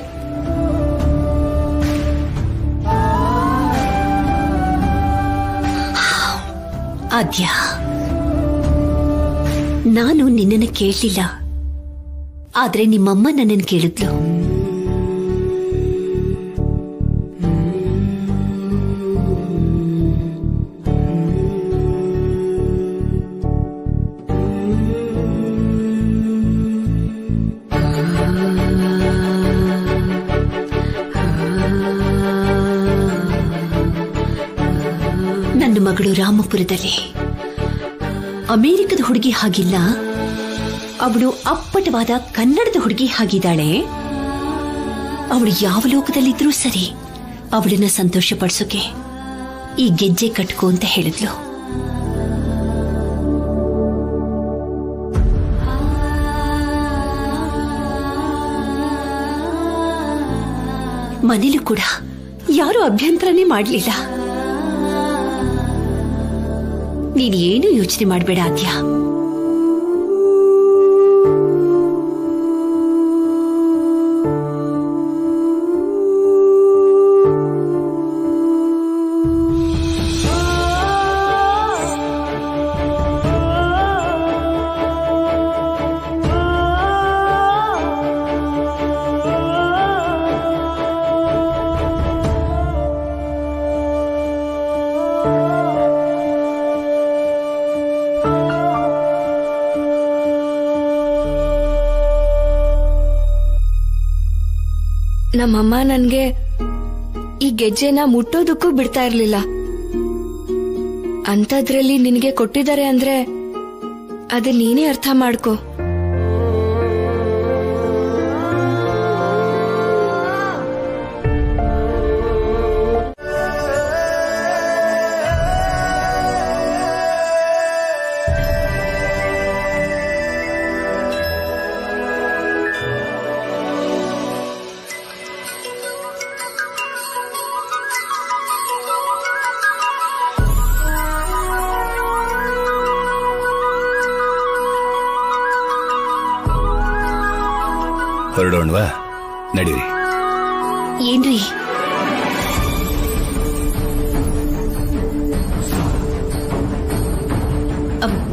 ಆದ್ಯ, ನಾನು ನಿನ್ನನ್ನು ಕೇಳಲಿಲ್ಲ, ಆದ್ರೆ ನಿಮ್ಮಮ್ಮ ನನ್ನನ್ನು ಕೇಳಿದ್ಲು. ನನ್ನ ಮಗಳು ರಾಮಪುರದಲ್ಲಿ ಅಮೆರಿಕದ ಹುಡುಗಿ ಹಾಗಿಲ್ಲ, ಅವಳು ಅಪ್ಪಟವಾದ ಕನ್ನಡದ ಹುಡುಗಿ ಹಾಗಿದ್ದಾಳೆ. ಅವಳು ಯಾವ ಲೋಕದಲ್ಲಿದ್ರೂ ಸರಿ, ಅವಳನ್ನ ಸಂತೋಷ ಪಡಿಸೋಕೆ ಈ ಗೆಜ್ಜೆ ಕಟ್ಕೋ ಅಂತ ಹೇಳಿದ್ಲು. ಮನೇಲೂ ಕೂಡ ಯಾರೂ ಅಭ್ಯಂತರನೇ ಮಾಡಲಿಲ್ಲ. ನೀನೇನು ಯೋಚನೆ ಮಾಡಬೇಡ ಆದ್ಯ. ನಮ್ಮಮ್ಮ ನನ್ಗೆ ಈ ಗೆಜ್ಜೆನ ಮುಟ್ಟೋದಕ್ಕೂ ಬಿಡ್ತಾ ಇರ್ಲಿಲ್ಲ. ಅಂಥದ್ರಲ್ಲಿ ನಿನಗೆ ಕೊಟ್ಟಿದ್ದಾರೆ ಅಂದ್ರೆ ಅದು ನೀನೇ ಅರ್ಥ ಮಾಡ್ಕೋ. ಹೊರಡೋಣವಾ? ನಡೀರಿ. ಏನ್ರಿ?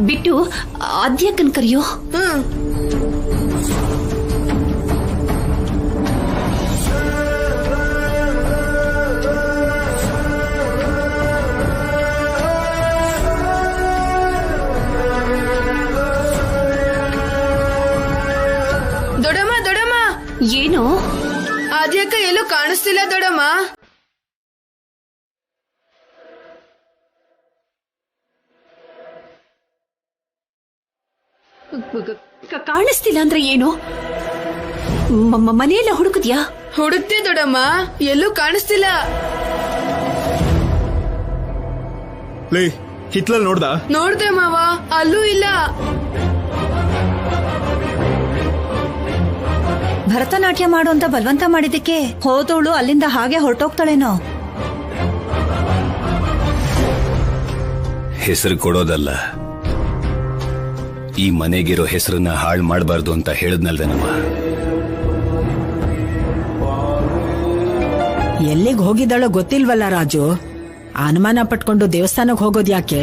ಬಿಟ್ಟು ಆದ್ಯಕ್ಕನ್ ಕರೆಯೋ. ದೊಡಮ್ಮ ದೊಡಮ್ಮ, ಏನು? ಆದ್ಯಕ್ಕ ಎಲ್ಲೂ ಕಾಣಿಸ್ತಿಲ್ಲ ದೊಡಮ್ಮ. ಕಾಣಿಸ್ತಿಲ್ಲ ಅಂದ್ರೆ ಏನು? ಮನೆಯೆಲ್ಲ ಹುಡುಕುದ್ಯಾ? ಹುಡುಕ್ತೆ ದೊಡಮ್ಮ, ಎಲ್ಲೂ ಕಾಣಿಸ್ತಿಲ್ಲ. ಲೇ, ಹಿತ್ಲಲ್ಲಿ ನೋಡ್ದ? ನೋಡ್ದೆ ಮಾವ, ಅಲ್ಲೂ ಇಲ್ಲ. ಭರತನಾಟ್ಯ ಮಾಡು ಅಂತ ಬಲವಂತ ಮಾಡಿದಕ್ಕೆ ಹೋದವಳು ಅಲ್ಲಿಂದ ಹಾಗೆ ಹೊರಟೋಗ್ತಾಳೇನೋ. ಹೆಸರು ಕೊಡೋದಲ್ಲ, ಈ ಮನೆಗಿರೋ ಹೆಸರನ್ನ ಹಾಳು ಮಾಡಬಾರ್ದು ಅಂತ ಹೇಳಿದ್ನಲ್ದೇನಮ್ಮ. ಎಲ್ಲಿಗೆ ಹೋಗಿದ್ದಾಳೋ ಗೊತ್ತಿಲ್ವಲ್ಲ ರಾಜು. ಅನುಮಾನ ಪಟ್ಕೊಂಡು ದೇವಸ್ಥಾನಕ್ಕೆ ಹೋಗೋದ್ ಯಾಕೆ?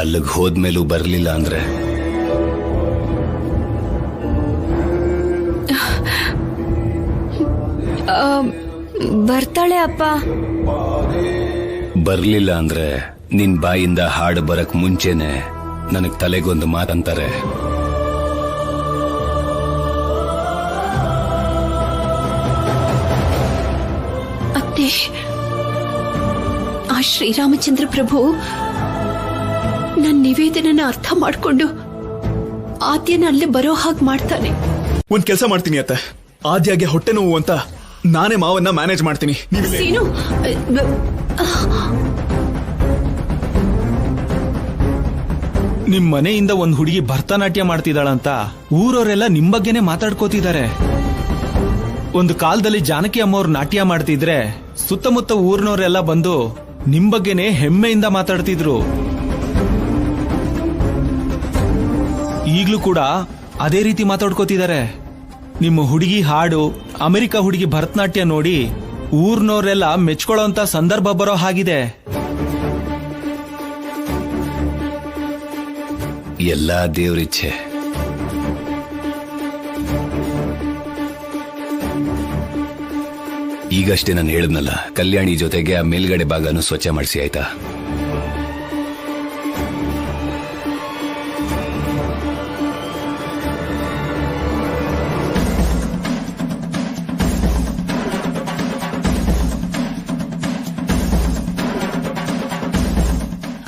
ಅಲ್ಲಿಗೆ ಹೋದ್ಮೇಲೂ ಬರ್ಲಿಲ್ಲ ಅಂದ್ರೆ ಬರ್ತಾಳೆ ಅಪ್ಪ. ಬರ್ಲಿಲ್ಲ ಅಂದ್ರೆ ನಿನ್ ಬಾಯಿಂದ ಹಾಡು ಬರಕ್ ಮುಂಚೆನೆ ನನಗ್ ತಲೆಗೊಂದು ಮಾತಂತಾರೆ. ಅತ್ತೆ, ಆ ಶ್ರೀರಾಮಚಂದ್ರ ಪ್ರಭು ನನ್ನ ನಿವೇದನನ ಅರ್ಥ ಮಾಡ್ಕೊಂಡು ಆದ್ಯನ ಅಲ್ಲಿ ಬರೋ ಹಾಗೆ ಮಾಡ್ತಾನೆ. ಒಂದ್ ಕೆಲಸ ಮಾಡ್ತೀನಿ ಅತ್ತ, ಆದ್ಯಾಗೆ ಹೊಟ್ಟೆ ನೋವು ಅಂತ ನಾನೇ ಮಾವನ್ನ ಮ್ಯಾನೇಜ್ ಮಾಡ್ತೀನಿ. ಸೀನು, ನಿಮ್ ಮನೆಯಿಂದ ಒಂದ್ ಹುಡುಗಿ ಭರತನಾಟ್ಯ ಮಾಡ್ತಿದ್ದಾಳಂತ ಊರವರೆಲ್ಲ ನಿಮ್ ಬಗ್ಗೆನೆ ಮಾತಾಡ್ಕೋತಿದ್ದಾರೆ. ಒಂದು ಕಾಲದಲ್ಲಿ ಜಾನಕಿ ಅಮ್ಮವ್ರು ನಾಟ್ಯ ಮಾಡ್ತಿದ್ರೆ ಸುತ್ತಮುತ್ತ ಊರಿನವರೆಲ್ಲ ಬಂದು ನಿಮ್ ಬಗ್ಗೆನೆ ಹೆಮ್ಮೆಯಿಂದ ಮಾತಾಡ್ತಿದ್ರು. ಈಗ್ಲೂ ಕೂಡ ಅದೇ ರೀತಿ ಮಾತಾಡ್ಕೋತಿದ್ದಾರೆ. ನಿಮ್ಮ ಹುಡುಗಿ ಹಾಡು, ಅಮೆರಿಕ ಹುಡುಗಿ ಭರತನಾಟ್ಯ ನೋಡಿ ಊರ್ನವರೆಲ್ಲ ಮೆಚ್ಕೊಳ್ಳೋಂತ ಸಂದರ್ಭ ಬರೋ ಹಾಗಿದೆ. ಎಲ್ಲಾ ದೇವ್ರಿಚ್ಛೆ. ಈಗಷ್ಟೇ ನಾನು ಹೇಳಿದ್ನಲ್ಲ, ಕಲ್ಯಾಣಿ ಜೊತೆಗೆ ಆ ಮೇಲ್ಗಡೆ ಭಾಗನೂ ಸ್ವಚ್ಛ ಮಾಡಿಸಿ, ಆಯ್ತಾ?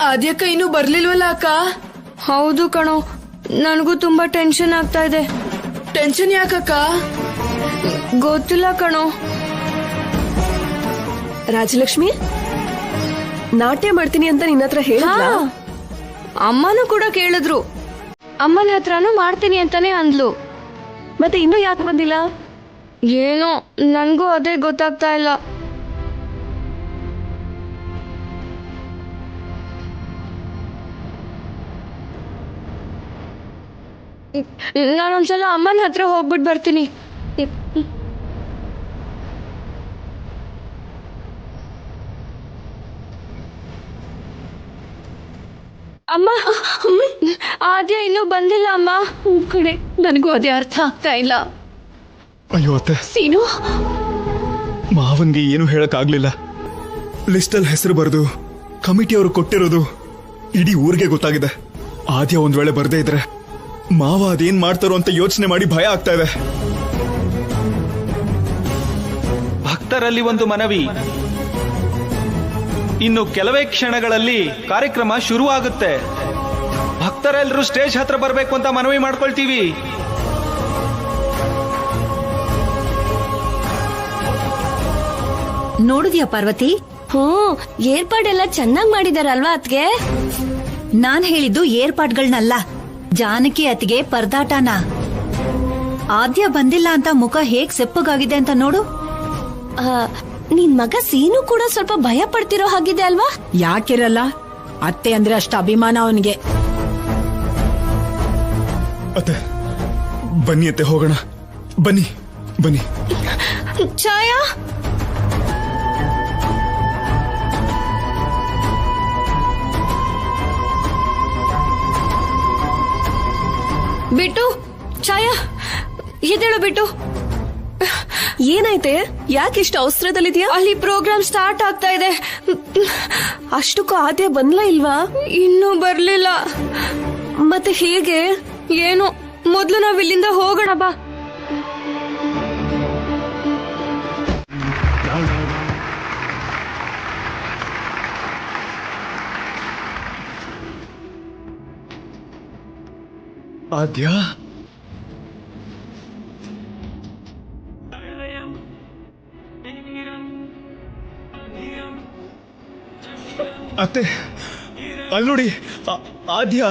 ಆದ್ಯಕ್ಕ ಇನ್ನೂ ಬರ್ಲಿಲ್ವಲ್ಲ ಅಕ್ಕ? ಹೌದು ಕಣೋ, ನನಗೂ ತುಂಬಾ ಟೆನ್ಷನ್ ಆಗ್ತಾ ಇದೆ. ಟೆನ್ಷನ್ ಯಾಕಕ್ಕ? ಗೊತ್ತಿಲ್ಲ ಕಣೋ. ರಾಜಲಕ್ಷ್ಮಿ, ನಾಟ್ಯ ಮಾಡ್ತೀನಿ ಅಂತ ನಿನ್ನ ಹತ್ರ ಹೇಳಿದ್ಲಾ? ಅಮ್ಮನೂ ಕೂಡ ಕೇಳಿದ್ರು. ಅಮ್ಮನ ಹತ್ರನೂ ಮಾಡ್ತೀನಿ ಅಂತಾನೆ ಅಂದ್ಲು. ಮತ್ತೆ ಇನ್ನೂ ಯಾಕೆ ಬಂದಿಲ್ಲ? ಏನೋ ನನ್ಗೂ ಅದೇ ಗೊತ್ತಾಗ್ತಾ ಇಲ್ಲ. ನಾನೊಂದ್ಸಲ ಅಮ್ಮನ ಹತ್ರ ಹೋಗ್ಬಿಟ್ಟು ಬರ್ತೀನಿ. ಅಮ್ಮ, ಆದ್ಯ ಇನ್ನೂ ಬಂದಿಲ್ಲ ಅಮ್ಮ. ಕಡೆ ನನಗೂ ಅದೇ ಅರ್ಥ ಆಗ್ತಾ ಇಲ್ಲ. ಅಯ್ಯೋ ಅತ್ತೆ, ಸೀನು, ಮಾವನ್ಗೆ ಏನು ಹೇಳಕ್ ಆಗ್ಲಿಲ್ಲ. ಲಿಸ್ಟಲ್ಲಿ ಹೆಸರು ಬರೆದು ಕಮಿಟಿಯವರು ಕೊಟ್ಟಿರೋದು ಇಡೀ ಊರಿಗೆ ಗೊತ್ತಾಗಿದೆ. ಆದ್ಯ ಒಂದ್ ವೇಳೆ ಬರ್ದೇ ಇದ್ರೆ ಮಾವ ಅದೇನ್ ಮಾಡ್ತಾರೋ ಅಂತ ಯೋಚನೆ ಮಾಡಿ ಭಯ ಆಗ್ತಾ ಇದೆ. ಭಕ್ತರಲ್ಲಿ ಒಂದು ಮನವಿ, ಇನ್ನು ಕೆಲವೇ ಕ್ಷಣಗಳಲ್ಲಿ ಕಾರ್ಯಕ್ರಮ ಶುರುವಾಗುತ್ತೆ. ಭಕ್ತರೆಲ್ಲರೂ ಸ್ಟೇಜ್ ಹತ್ರ ಬರಬೇಕು ಅಂತ ಮನವಿ ಮಾಡ್ಕೊಳ್ತೀವಿ. ನೋಡಿದ್ಯಾ ಪಾರ್ವತಿ? ಏರ್ಪಾಡೆಲ್ಲ ಚೆನ್ನಾಗ್ ಮಾಡಿದಾರಲ್ವಾ ಅತ್ಗೆ? ನಾನ್ ಹೇಳಿದ್ದು ಏರ್ಪಾಟ್ಗಳನ್ನಲ್ಲ, ಜಾನಕಿ ಅತ್ತಿಗೆ ಪರದಾಟನ. ಆದ್ಯ ಬಂದಿಲ್ಲ ಅಂತ ಮುಖ ಹೇಗ್ ಸೆಪ್ಪಗಾಗಿದೆ ಅಂತ ನೋಡು. ನಿನ್ ಮಗ ಸೀನು ಕೂಡ ಸ್ವಲ್ಪ ಭಯ ಪಡ್ತಿರೋ ಹಾಗಿದೆ ಅಲ್ವಾ? ಯಾಕಿರಲ್ಲ, ಅತ್ತೆ ಅಂದ್ರೆ ಅಷ್ಟು ಅಭಿಮಾನ ಅವನಿಗೆ. ಅತ್ತೆ ಬನ್ನಿ ಅತ್ತೆ, ಹೋಗೋಣ. ಬನ್ನಿ ಬನ್ನಿ. ಛಾಯಾ, ಬಿಟ್ಟು, ಛಾಯಾ ಎದ್ದೇಳು. ಬಿಟ್ಟು, ಏನಾಯ್ತೆ? ಯಾಕಿಷ್ಟು ಅವಸರದಲ್ಲಿದ್ಯಾ? ಅಲ್ಲಿ ಪ್ರೋಗ್ರಾಮ್ ಸ್ಟಾರ್ಟ್ ಆಗ್ತಾ ಇದೆ. ಅಷ್ಟಕ್ಕೂ ಆದ್ಯ ಬಂದ್ಲಾ ಇಲ್ವಾ? ಇನ್ನೂ ಬರ್ಲಿಲ್ಲ. ಮತ್ತೆ ಹೇಗೆ? ಏನು, ಮೊದ್ಲು ನಾವ್ ಇಲ್ಲಿಂದ ಹೋಗೋಣ ಬಾ. ಆದ್ಯ, ಅತ್ತೆ ಅಲ್ಲಿ ನೋಡಿ, ಆದ್ಯ.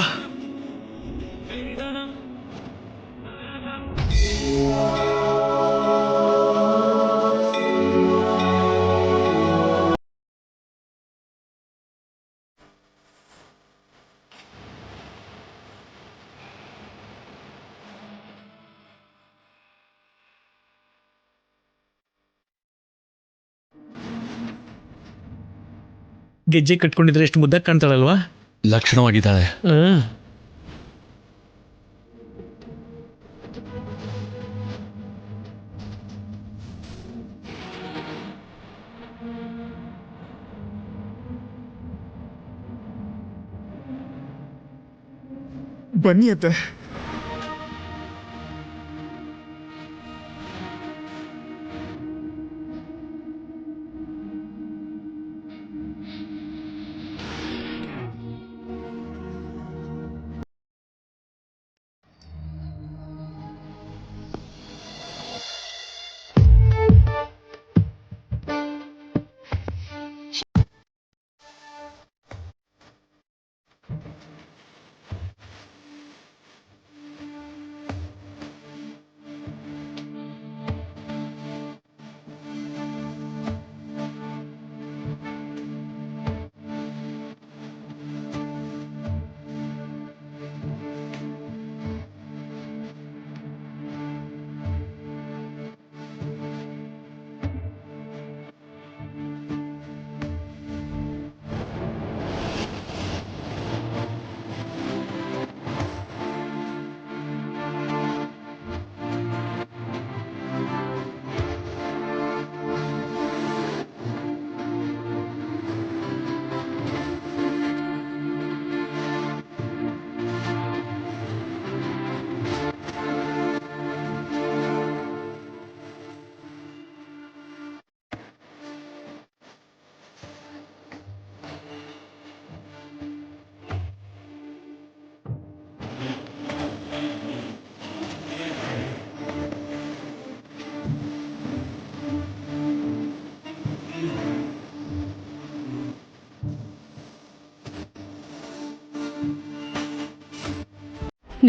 ಗೆಜ್ಜೆ ಕಟ್ಕೊಂಡಿದ್ರೆ ಎಷ್ಟು ಮುದ್ದಾಗಿ ಕಾಣ್ತಾಳಲ್ವಾ? ಲಕ್ಷಣವಾಗಿದ್ದಾಳೆ. ಬನ್ನಿ ಅತ್ತೆ.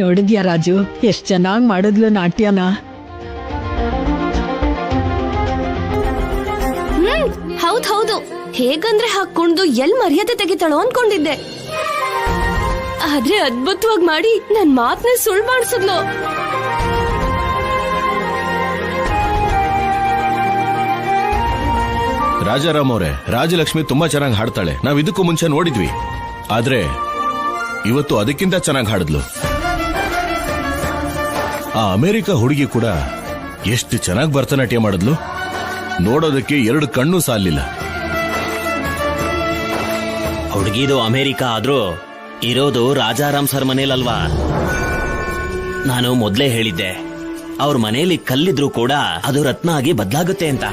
ನೋಡಿದ್ಯಾ ರಾಜು ಎಷ್ಟ್ ಚೆನ್ನಾಗ್ ಮಾಡಿದ್ಲು ನಾಟ್ಯನ. ಹೌದು ಹೇಗಂದ್ರೆ ಹಾಕೊಂಡು ಎಲ್ ಮರ್ಯಾದೆ ತೆಗಿತಾಳೋ ಅನ್ಕೊಂಡಿದ್ದೆ. ಆದ್ರೆ ಅದ್ಭುತವಾಗಿ ಮಾಡಿ ನನ್ ಮಾತನ್ನ ಸುಳ್ಳು ಮಾಡಿಸಿದ್ಲು. ರಾಜಾರಾಮ್ ಅವರೇ, ರಾಜಲಕ್ಷ್ಮಿ ತುಂಬಾ ಚೆನ್ನಾಗಿ ಹಾಡ್ತಾಳೆ. ನಾವ್ ಇದಕ್ಕೂ ಮುಂಚೆ ನೋಡಿದ್ವಿ. ಆದ್ರೆ ಇವತ್ತು ಅದಕ್ಕಿಂತ ಚೆನ್ನಾಗಿ ಹಾಡಿದ್ಲು. ಆ ಅಮೆರಿಕ ಹುಡುಗಿ ಕೂಡ ಎಷ್ಟು ಚೆನ್ನಾಗಿ ಭರತನಾಟ್ಯ ಮಾಡಿದ್ಲು. ನೋಡೋದಕ್ಕೆ 2 ಕಣ್ಣು ಸಾಲಿಲ್ಲ. ಹುಡುಗಿದು ಅಮೆರಿಕ ಆದ್ರೂ ಇರೋದು ರಾಜಾರಾಮ್ ಸರ್ ಮನೇಲಲ್ವಾ. ನಾನು ಮೊದ್ಲೇ ಹೇಳಿದ್ದೆ, ಅವ್ರ ಮನೆಯಲ್ಲಿ ಕಲ್ಲಿದ್ರು ಕೂಡ ಅದು ರತ್ನ ಆಗಿ ಬದಲಾಗುತ್ತೆ ಅಂತ.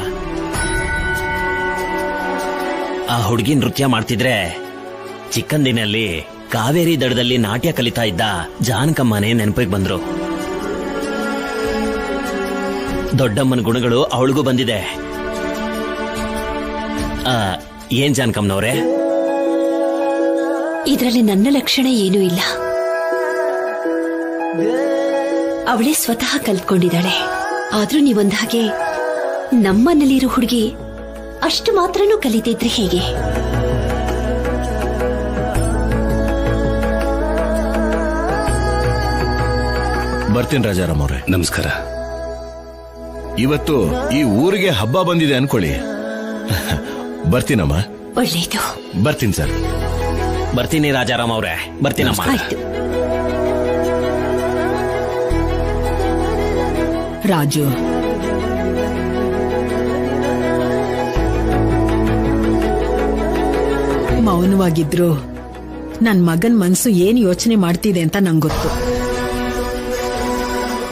ಆ ಹುಡುಗಿ ನೃತ್ಯ ಮಾಡ್ತಿದ್ರೆ ಚಿಕ್ಕಂದಿನಲ್ಲಿ ಕಾವೇರಿ ದಡದಲ್ಲಿ ನಾಟ್ಯ ಕಲಿತಾ ಇದ್ದ ಜಾನಕಮ್ಮನೆ ನೆನಪಿಗೆ ಬಂದ್ರು. ದೊಡ್ಡಮ್ಮನ ಗುಣಗಳು ಅವಳಿಗೂ ಬಂದಿದೆ. ಏನ್ ಜಾನಕಮ್ಮನವ್ರೆ? ಇದರಲ್ಲಿ ನನ್ನ ಲಕ್ಷಣ ಏನೂ ಇಲ್ಲ. ಅವಳೇ ಸ್ವತಃ ಕಲ್ತ್ಕೊಂಡಿದ್ದಾಳೆ. ಆದ್ರೂ ನೀವೊಂದ ಹಾಗೆ ನಮ್ಮನೇಲಿರೋ ಹುಡುಗಿ ಅಷ್ಟು ಮಾತ್ರನೂ ಕಲಿತಿದ್ರೆ ಹೇಗೆ? ಬರ್ತೀನಿ ರಾಜಾರಾಮ್ ಅವರೇ. ನಮಸ್ಕಾರ. ಇವತ್ತು ಈ ಊರಿಗೆ ಹಬ್ಬ ಬಂದಿದೆ ಅನ್ಕೊಳ್ಳಿ. ಬರ್ತೀನಮ್ಮ. ಒಳ್ಳೇದು. ಬರ್ತೀನಿ ಸರ್. ಬರ್ತೀನಿ ರಾಜಾರಾಮ್ ಅವ್ರೆ, ಬರ್ತೀನಮ್ಮ. ರಾಜು, ಮೌನವಾಗಿದ್ರು ನನ್ ಮಗನ್ ಮನ್ಸು ಏನ್ ಯೋಚನೆ ಮಾಡ್ತಿದೆ ಅಂತ ನಂಗೊತ್ತು.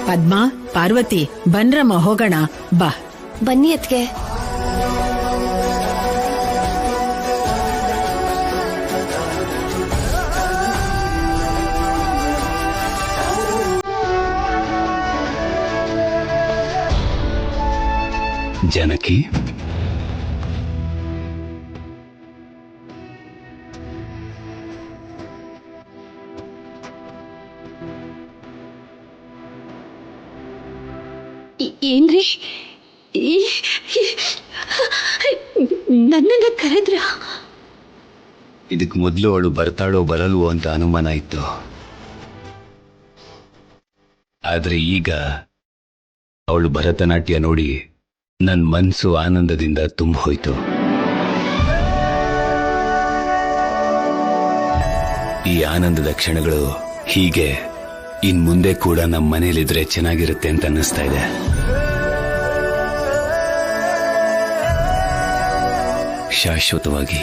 ಪದ್ಮಾ, ಪಾರ್ವತಿ, ಬನ್ರಮ್ಮ ಹೋಗೋಣ. ಬಾ. ಬನ್ನಿ ಅತ್ಗೆ. ಜನಕಿ, ಏನ್ರಿ ನನ್ನನ್ನ ಕರೆದ್ರ? ಇದಕ್ ಮೊದಲು ಅವಳು ಬರ್ತಾಳೋ ಬರಲ್ವೋ ಅಂತ ಅನುಮಾನ ಇತ್ತು. ಆದ್ರೆ ಈಗ ಅವಳು ಭರತನಾಟ್ಯ ನೋಡಿ ನನ್ ಮನ್ಸು ಆನಂದದಿಂದ ತುಂಬ ಹೋಯ್ತು. ಈ ಆನಂದದ ಕ್ಷಣಗಳು ಹೀಗೆ ಇನ್ ಮುಂದೆ ಕೂಡ ನಮ್ಮ ಮನೇಲಿದ್ರೆ ಚೆನ್ನಾಗಿರುತ್ತೆ ಅಂತ ಅನ್ನಿಸ್ತಾ ಇದೆ. ಶಾಶ್ವತವಾಗಿ.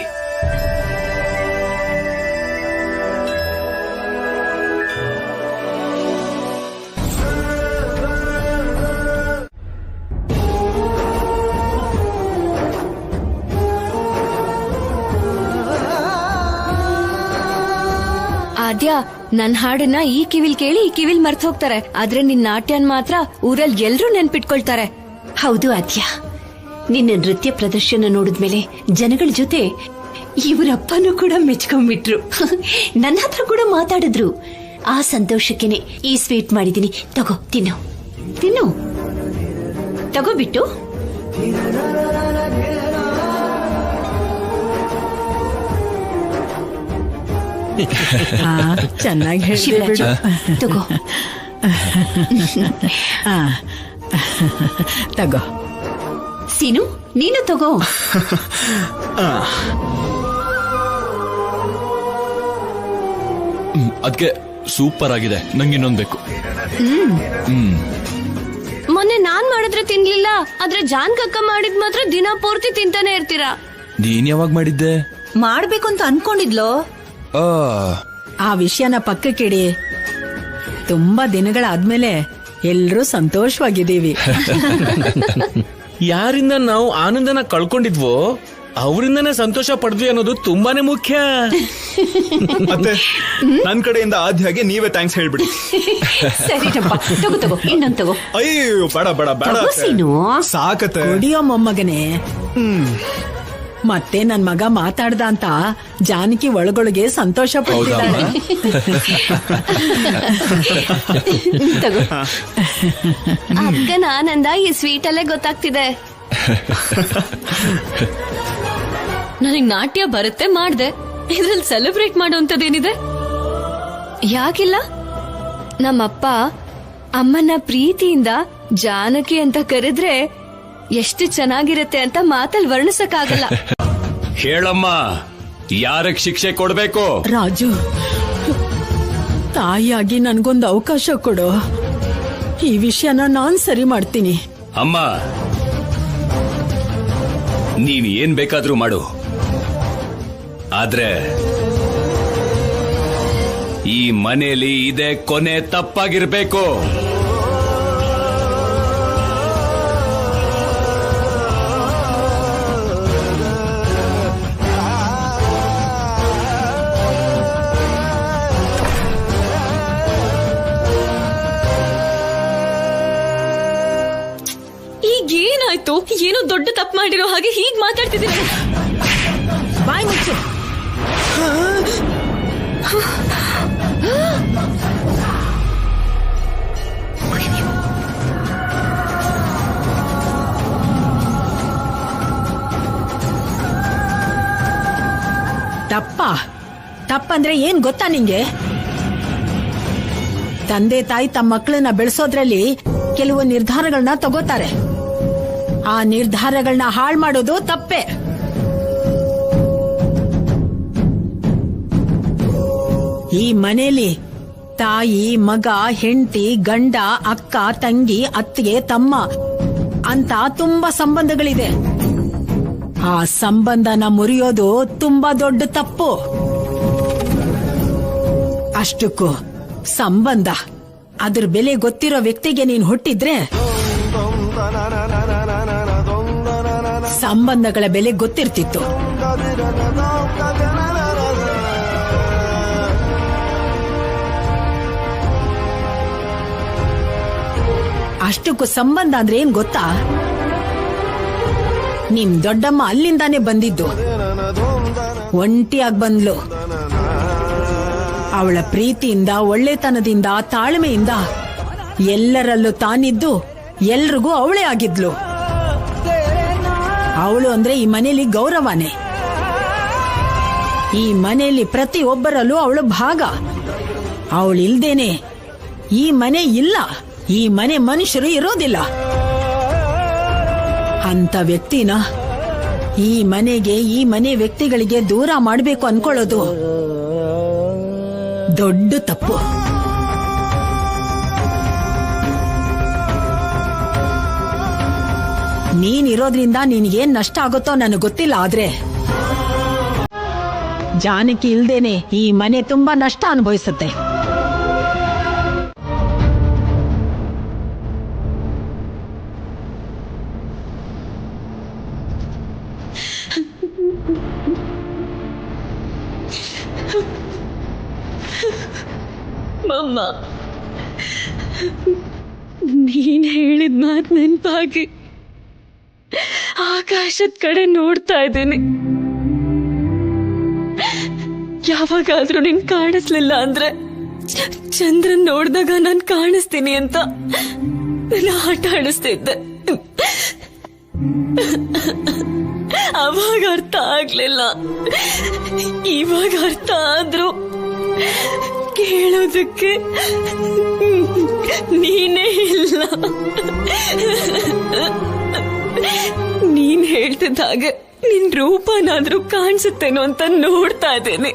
ಆದ್ಯ, ನನ್ ಹಾಡನ್ನ ಈ ಕಿವಿಲ್ ಕೇಳಿ ಈ ಕಿವಿಲ್ ಮರ್ತ್ ಹೋಗ್ತಾರೆ. ಆದ್ರೆ ನಿನ್ ನಾಟ್ಯನ್ ಮಾತ್ರ ಊರಲ್ಲಿ ಎಲ್ರೂ ನೆನ್ಪಿಟ್ಕೊಳ್ತಾರೆ. ಹೌದು ಆದ್ಯ, ನಿನ್ನ ನೃತ್ಯ ಪ್ರದರ್ಶನ ನೋಡಿದ್ಮೇಲೆ ಜನಗಳ ಜೊತೆ ಇವರಪ್ಪನೂ ಕೂಡ ಮೆಚ್ಕೊಂಡ್ಬಿಟ್ರು. ನನ್ನ ಹತ್ರ ಕೂಡ ಮಾತಾಡಿದ್ರು. ಆ ಸಂತೋಷಕ್ಕೆನೆ ಈ ಸ್ವೀಟ್ ಮಾಡಿದೀನಿ. ತಗೋ, ತಿನ್ನು ತಿನ್ನು. ತಗೋಬಿಟ್ಟು ಚೆನ್ನಾಗಿ ಶಿವರಾಜ, ತಗೋ ತಗೋ. ಸೀನು, ನೀನು ತಗೋ. ಅದಕ್ಕೆ ಸೂಪರ್ ಆಗಿದೆ. ನಂಗೆ ಇನ್ನೊಂದು ಬೇಕು. ಮೊನ್ನೆ ನಾನ್ ಮಾಡಿದ್ರೆ ತಿನ್ಲಿಲ್ಲ, ಆದ್ರೆ ಜಾನ್ಕಕ್ಕ ಮಾಡಿದ್ ಮಾತ್ರ ದಿನ ಪೂರ್ತಿ ತಿಂತಾನೆ ಇರ್ತೀರಾ. ನೀನ್ ಯಾವಾಗ ಮಾಡಿದ್ದೆ? ಮಾಡ್ಬೇಕು ಅಂತ ಅನ್ಕೊಂಡಿದ್ಲೋ. ಆ ವಿಷಯನ ಪಕ್ಕಕ್ಕಿಡಿ. ತುಂಬಾ ದಿನಗಳಾದ್ಮೇಲೆ ಎಲ್ರೂ ಸಂತೋಷವಾಗಿದ್ದೀವಿ. ಯಾರಿಂದ ನಾವು ಆನಂದನ ಕಳ್ಕೊಂಡಿದ್ವೋ ಅವರಿಂದನೇ ಸಂತೋಷ ಪಡ್ದ್ವಿ ಅನ್ನೋದು ತುಂಬಾನೇ ಮುಖ್ಯ. ಮತ್ತೆ ನನ್ ಕಡೆಯಿಂದ ಆದ್ಯಾಗೆ ನೀವೇ ಥ್ಯಾಂಕ್ಸ್ ಹೇಳ್ಬಿಡಿ. ಸರಿನಪ್ಪ, ತಗೋ ತಗೋ, ಇನ್ನೊಂದು ತಗೋ. ಅಯ್ಯೋ ಬೇಡ ಬೇಡ ಬೇಡ, ಸೀನು ಸಾಕತ್ತೆ. ಕುಡಿಯೋ ಮೊಮ್ಮಗನೇ. ಮತ್ತೆ ನನ್ ಮಗ ಮಾತಾಡ್ದ ಅಂತ ಜಾನಕಿ ಒಳಗೊಳಗೆ ಸಂತೋಷ ಪಡ್ತಿದ್ದಾಳೆ. ತಗೋ. ಅಕ್ಕನ ಆನಂದ ಈ ಸ್ವೀಟ್ ಅಲ್ಲೇ ಗೊತ್ತಾಗ್ತಿದೆ. ನನಗ್ ನಾಟ್ಯ ಬರುತ್ತೆ ಮಾಡ್ದೆ, ಇದ್ರಲ್ಲಿ ಸೆಲೆಬ್ರೇಟ್ ಮಾಡೋಂಥದ್ದೇನಿದೆ? ಯಾಕಿಲ್ಲ? ನಮ್ಮಪ್ಪ ಅಮ್ಮನ ಪ್ರೀತಿಯಿಂದ ಜಾನಕಿ ಅಂತ ಕರೆದ್ರೆ ಎಷ್ಟು ಚೆನ್ನಾಗಿರುತ್ತೆ ಅಂತ ಮಾತಲ್ಲಿ ವರ್ಣಿಸಕ್ಕಾಗಲ್ಲ. ಹೇಳಮ್ಮ, ಯಾರಕ್ ಶಿಕ್ಷೆ ಕೊಡ್ಬೇಕು? ರಾಜು, ತಾಯಿಯಾಗಿ ನನ್ಗೊಂದು ಅವಕಾಶ ಕೊಡು. ಈ ವಿಷಯನ ನಾನ್ ಸರಿ ಮಾಡ್ತೀನಿ. ಅಮ್ಮ, ನೀನ್ ಏನ್ ಬೇಕಾದ್ರೂ ಮಾಡು, ಆದ್ರೆ ಈ ಮನೆಯಲ್ಲಿ ಇದೇ ಕೊನೆ ತಪ್ಪಾಗಿರ್ಬೇಕು. ಈಗೇನಾಯ್ತು? ಏನೋ ದೊಡ್ಡ ತಪ್ಪು ಮಾಡಿರೋ ಹಾಗೆ ಹೀಗ್ ಮಾತಾಡ್ತಿದ್ದೀನಿ. ಬಾಯ್ ಮುಚ್ಚು. ತಪ್ಪಂದ್ರೆ ಏನ್ ಗೊತ್ತಾ ನಿಂಗೆ? ತಂದೆ ತಾಯಿ ತಮ್ಮ ಮಕ್ಕಳನ್ನ ಬೆಳೆಸೋದ್ರಲ್ಲಿ ಕೆಲವು ನಿರ್ಧಾರಗಳನ್ನ ತಗೋತಾರೆ. ಆ ನಿರ್ಧಾರಗಳನ್ನ ಹಾಳು ಮಾಡೋದು ತಪ್ಪೇ. ಈ ಮನೆಯಲ್ಲಿ ತಾಯಿ, ಮಗ, ಹೆಂಡತಿ, ಗಂಡ, ಅಕ್ಕ, ತಂಗಿ, ಅತ್ತಿಗೆ, ತಮ್ಮ ಅಂತ ತುಂಬಾ ಸಂಬಂಧಗಳಿದೆ. ಆ ಸಂಬಂಧನ ಮುರಿಯೋದು ತುಂಬಾ ದೊಡ್ಡ ತಪ್ಪು. ಅಷ್ಟಕ್ಕೂ ಸಂಬಂಧ, ಅದ್ರ ಬೆಲೆ ಗೊತ್ತಿರೋ ವ್ಯಕ್ತಿಗೆ ನೀನ್ ಹುಟ್ಟಿದ್ರೆ ಸಂಬಂಧಗಳ ಬೆಲೆ ಗೊತ್ತಿರ್ತಿತ್ತು. ಅಷ್ಟಕ್ಕೂ ಸಂಬಂಧ ಅಂದ್ರೆ ಏನ್ ಗೊತ್ತಾ? ನಿಮ್ ದೊಡ್ಡಮ್ಮ ಅಲ್ಲಿಂದಾನೇ ಬಂದಿದ್ದು. ಒಂಟಿಯಾಗಿ ಬಂದ್ಲು. ಅವಳ ಪ್ರೀತಿಯಿಂದ, ಒಳ್ಳೆತನದಿಂದ, ತಾಳ್ಮೆಯಿಂದ ಎಲ್ಲರಲ್ಲೂ ತಾನಿದ್ದು ಎಲ್ರಿಗೂ ಅವಳೇ ಆಗಿದ್ಲು. ಅವಳು ಅಂದ್ರೆ ಈ ಮನೆಯಲ್ಲಿ ಗೌರವನೇ. ಈ ಮನೆಯಲ್ಲಿ ಪ್ರತಿ ಒಬ್ಬರಲ್ಲೂ ಅವಳು ಭಾಗ. ಅವಳಿಲ್ದೇನೆ ಈ ಮನೆ ಇಲ್ಲ, ಈ ಮನೆ ಮನುಷ್ಯರು ಇರೋದಿಲ್ಲ. ಅಂತ ವ್ಯಕ್ತಿನ ಈ ಮನೆಗೆ, ಈ ಮನೆ ವ್ಯಕ್ತಿಗಳಿಗೆ ದೂರ ಮಾಡಬೇಕು ಅನ್ಕೊಳ್ಳೋದು ದೊಡ್ಡ ತಪ್ಪು. ನೀನಿರೋದ್ರಿಂದ ನಿನಗೇನ್ ನಷ್ಟ ಆಗುತ್ತೋ ನನಗೆ ಗೊತ್ತಿಲ್ಲ, ಆದ್ರೆ ಜಾನಕಿ ಇಲ್ದೇನೆ ಈ ಮನೆ ತುಂಬಾ ನಷ್ಟ ಅನುಭವಿಸುತ್ತೆ. ಮಮ್ಮ, ನೀನ್ ಹೇಳಿದ ಮಾತು ನೆನಪಾಗಿ ಆಕಾಶದ ಕಡೆ ನೋಡ್ತಾ ಇದ್ದೀನಿ. ಯಾವಾಗಾದ್ರೂ ನೀನ್ ಕಾಣಿಸ್ಲಿಲ್ಲ ಅಂದ್ರೆ ಚಂದ್ರನ್ ನೋಡ್ದಾಗ ನಾನ್ ಕಾಣಿಸ್ತೀನಿ ಅಂತ ನಾನು ಆಟ ಆಡಿಸ್ತಿದ್ದೆ. ಅವಾಗ ಅರ್ಥ ಆಗ್ಲಿಲ್ಲ, ಇವಾಗ ಅರ್ಥ ಆದ್ರೂ ಕೇಳೋದಕ್ಕೆ ನೀನೇ ಇಲ್ಲ. ನೀನ್ ಹೇಳ್ತಿದ್ದ ಹಾಗೆ ನಿನ್ ರೂಪನಾದ್ರೂ ಕಾಣಿಸುತ್ತೇನೋ ಅಂತ ನೋಡ್ತಾ ಇದ್ದೇನೆ.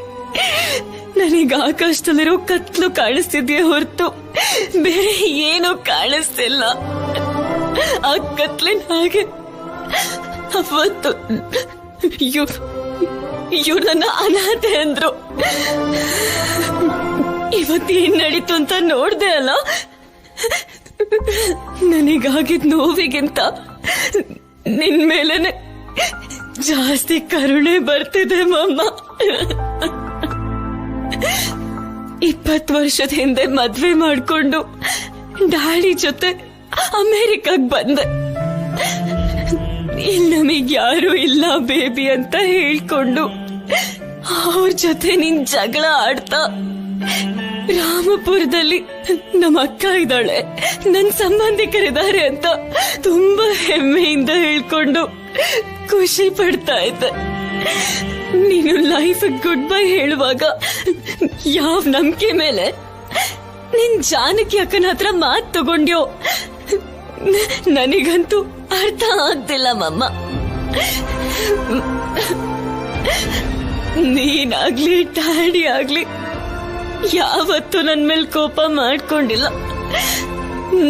ನನಗೆ ಆಕಾಶದಲ್ಲಿರೋ ಕತ್ಲು ಕಾಣಿಸ್ತಿದ್ಯೇ ಹೊರತು ಬೇರೆ ಏನೂ ಕಾಣಿಸ್ತಿಲ್ಲ. ಆ ಕತ್ಲಿನ ಹಾಗೆ ಅವತ್ತು ಇವ್ರು ನನ್ನ ಅನಾಥೆ ಅಂದ್ರು. ಇವತ್ತೇನ್ ನಡೀತು ಅಂತ ನೋಡ್ದೆ ಅಲ್ಲ, ನನಗಾಗಿದ್ ನೋವಿಗಿಂತ ನಿನ್ ಮೇಲೇನೆ ಜಾಸ್ತಿ ಕರುಣೆ ಬರ್ತಿದೆ ಮಮ್ಮ. 20 ವರ್ಷದ ಹಿಂದೆ ಮದ್ವೆ ಮಾಡ್ಕೊಂಡು ಡ್ಯಾಡಿ ಜೊತೆ ಅಮೆರಿಕಾಗ್ ಬಂದೆ. ಇಲ್ಲಿ ನಮಗ್ ಯಾರು ಇಲ್ಲ ಬೇಬಿ ಅಂತ ಹೇಳ್ಕೊಂಡು ಅವ್ರ ಜೊತೆ ನಿನ್ ಜಗಳ ಆಡ್ತಾ ರಾಮಪುರದಲ್ಲಿ ನಮ್ಮ ಅಕ್ಕ ಇದ್ದಾಳೆ, ನನ್ ಸಂಬಂಧಿಕರಿದ್ದಾರೆ ಅಂತ ತುಂಬಾ ಹೆಮ್ಮೆಯಿಂದ ಹೇಳ್ಕೊಂಡು ಖುಷಿ ಪಡ್ತಾ ಇದ್ದೆ. ನೀನು ಲೈಫ್ ಗುಡ್ ಬೈ ಹೇಳುವಾಗ ಯಾವ ನಂಬಿಕೆ ಮೇಲೆ ನಿನ್ ಜಾನಕಿ ಅಕ್ಕನ ಹತ್ರ ಮಾತು ತಗೊಂಡ್ಯೋ ನನಗಂತೂ ಅರ್ಥ ಆಗ್ತಿಲ್ಲ ಮಮ್ಮ. ನೀನಾಗ್ಲಿ ಡ್ಯಾಡಿ ಆಗ್ಲಿ ಯಾವತ್ತೂ ನನ್ ಮೇಲೆ ಕೋಪ ಮಾಡ್ಕೊಂಡಿಲ್ಲ.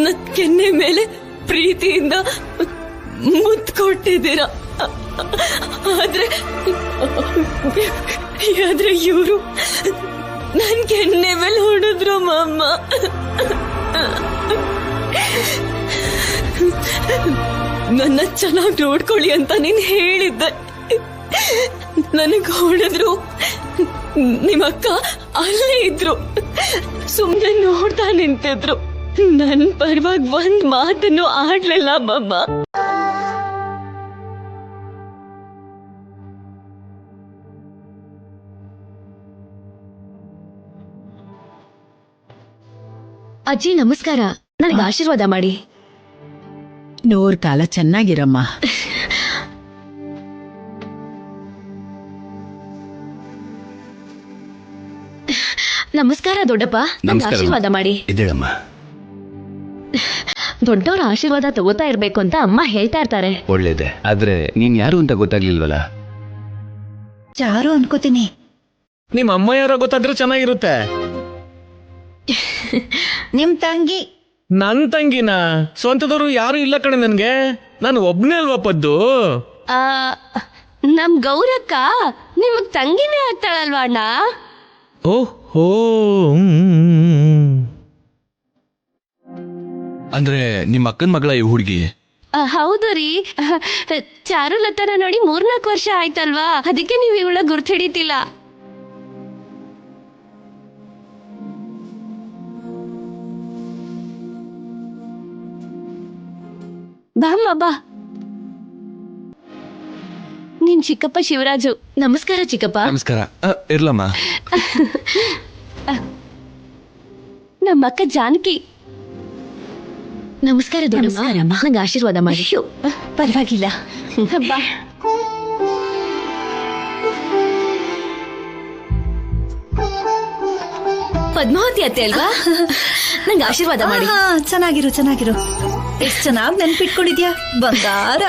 ನನ್ ಕೆನ್ನೆ ಮೇಲೆ ಪ್ರೀತಿಯಿಂದ ಮುತ್ತು ಕೊಟ್ಟಿದ್ದೀರ. ಆದ್ರೆ ಇವರು ನನ್ ಕೆನ್ನೆ ಮೇಲೆ ಹೊಡೆದ್ರು ಮಮ್ಮ. ನನ್ನ ಚೆನ್ನಾಗಿ ನೋಡ್ಕೊಳ್ಳಿ ಅಂತ ನೀನ್ ಹೇಳಿದ್ದೆ. ನನಗ್ ಹೊಡೆದ್ರು, ನಿಮ್ಮಕ್ಕ ಅಲ್ಲೇ ಇದ್ರು, ಸುಮ್ನೆ ನೋಡ್ತಾ ನಿಂತಿದ್ರು. ನನ್ ಪರವಾಗಿ ಒಂದ್ ಮಾತನ್ನು ಆಡ್ಲಿಲ್ಲ ಮಮ್ಮ. ಅಜ್ಜಿ ನಮಸ್ಕಾರ, ನನಗೆ ಆಶೀರ್ವಾದ ಮಾಡಿ. 100 ಕಾಲ ಚೆನ್ನಾಗಿರಮ್ಮ. ನಮಸ್ಕಾರ ದೊಡ್ಡಪ್ಪ, ನನಗೆ ಆಶೀರ್ವಾದ ಮಾಡಿ. ಇದೇಳಮ್ಮ. ದೊಡ್ಡವರ ಆಶೀರ್ವಾದ ತಗೋತಾ ಇರ್ಬೇಕು ಅಂತ ಅಮ್ಮ ಹೇಳ್ತಾ ಇರ್ತಾರೆ. ಒಳ್ಳೇದೆ, ಆದ್ರೆ ನೀನ್ ಯಾರು ಅಂತ ಗೊತ್ತಾಗ್ಲಿಲ್ವಲ್ಲ? ಚಾರು ಅನ್ಕೋತೀನಿ. ನಿಮ್ಮ ಅಮ್ಮ ಯಾರೋ ಗೊತ್ತಾದ್ರೆ ಚೆನ್ನಾಗಿರುತ್ತೆ. ನಿಮ್ ತಂಗಿ. ನನ್ ತಂಗಿನ? ಸ್ವಂತದವರು ಯಾರು ಇಲ್ಲ ಕಣೆ ನನ್ಗೆ, ನಾನು ಒಬ್ನೇ ಅಲ್ವಾ ಪದ್ದು. ನಮ್ ಗೌರಕ್ಕ ನಿಮಗ್ ತಂಗಿನೇ ಆಗ್ತಾಳಲ್ವಾ ಅಣ್ಣ? ಓಹೋ, ಅಂದ್ರೆ ನಿಮ್ಮ ಅಕ್ಕನ ಮಗಳ ಈ ಹುಡುಗಿ? ಹೌದು ರೀ, ಚಾರುಲತನ ನೋಡಿ 3-4 ವರ್ಷ ಆಯ್ತಲ್ವಾ, ಅದಕ್ಕೆ ನೀವ್ ಇವಳ ಗುರ್ತು ಹಿಡಿತಿಲ್ಲ. ಬಾಮ್ಮ ಬಾ. ನಿನ್ ಚಿಕ್ಕಪ್ಪ ಶಿವರಾಜು. ನಮಸ್ಕಾರ ಚಿಕ್ಕಪ್ಪ. ನಮಸ್ಕಾರ. ಇರ್ಲಮ್ಮ. ನಮ್ಮ ಅಕ್ಕ ಜಾನಕಿ. ನಮಸ್ಕಾರ ದೊಡ್ಡಮ್ಮ, ನಂಗೆ ಆಶೀರ್ವಾದ ಮಾಡಿ. ಪರವಾಗಿಲ್ಲ ಬಾ. ಪದ್ಮಾವತಿ ಅತ್ತೆ ಅಲ್ವಾ? ನಂಗೆ ಆಶೀರ್ವಾದ ಮಾಡಿ. ಚೆನ್ನಾಗಿರು ಚೆನ್ನಾಗಿರು. ಎಷ್ಟು ಚೆನ್ನಾಗಿ ನೆನ್ಪಿಟ್ಕೊಂಡಿದ್ಯಾ ಬಂಗಾರ.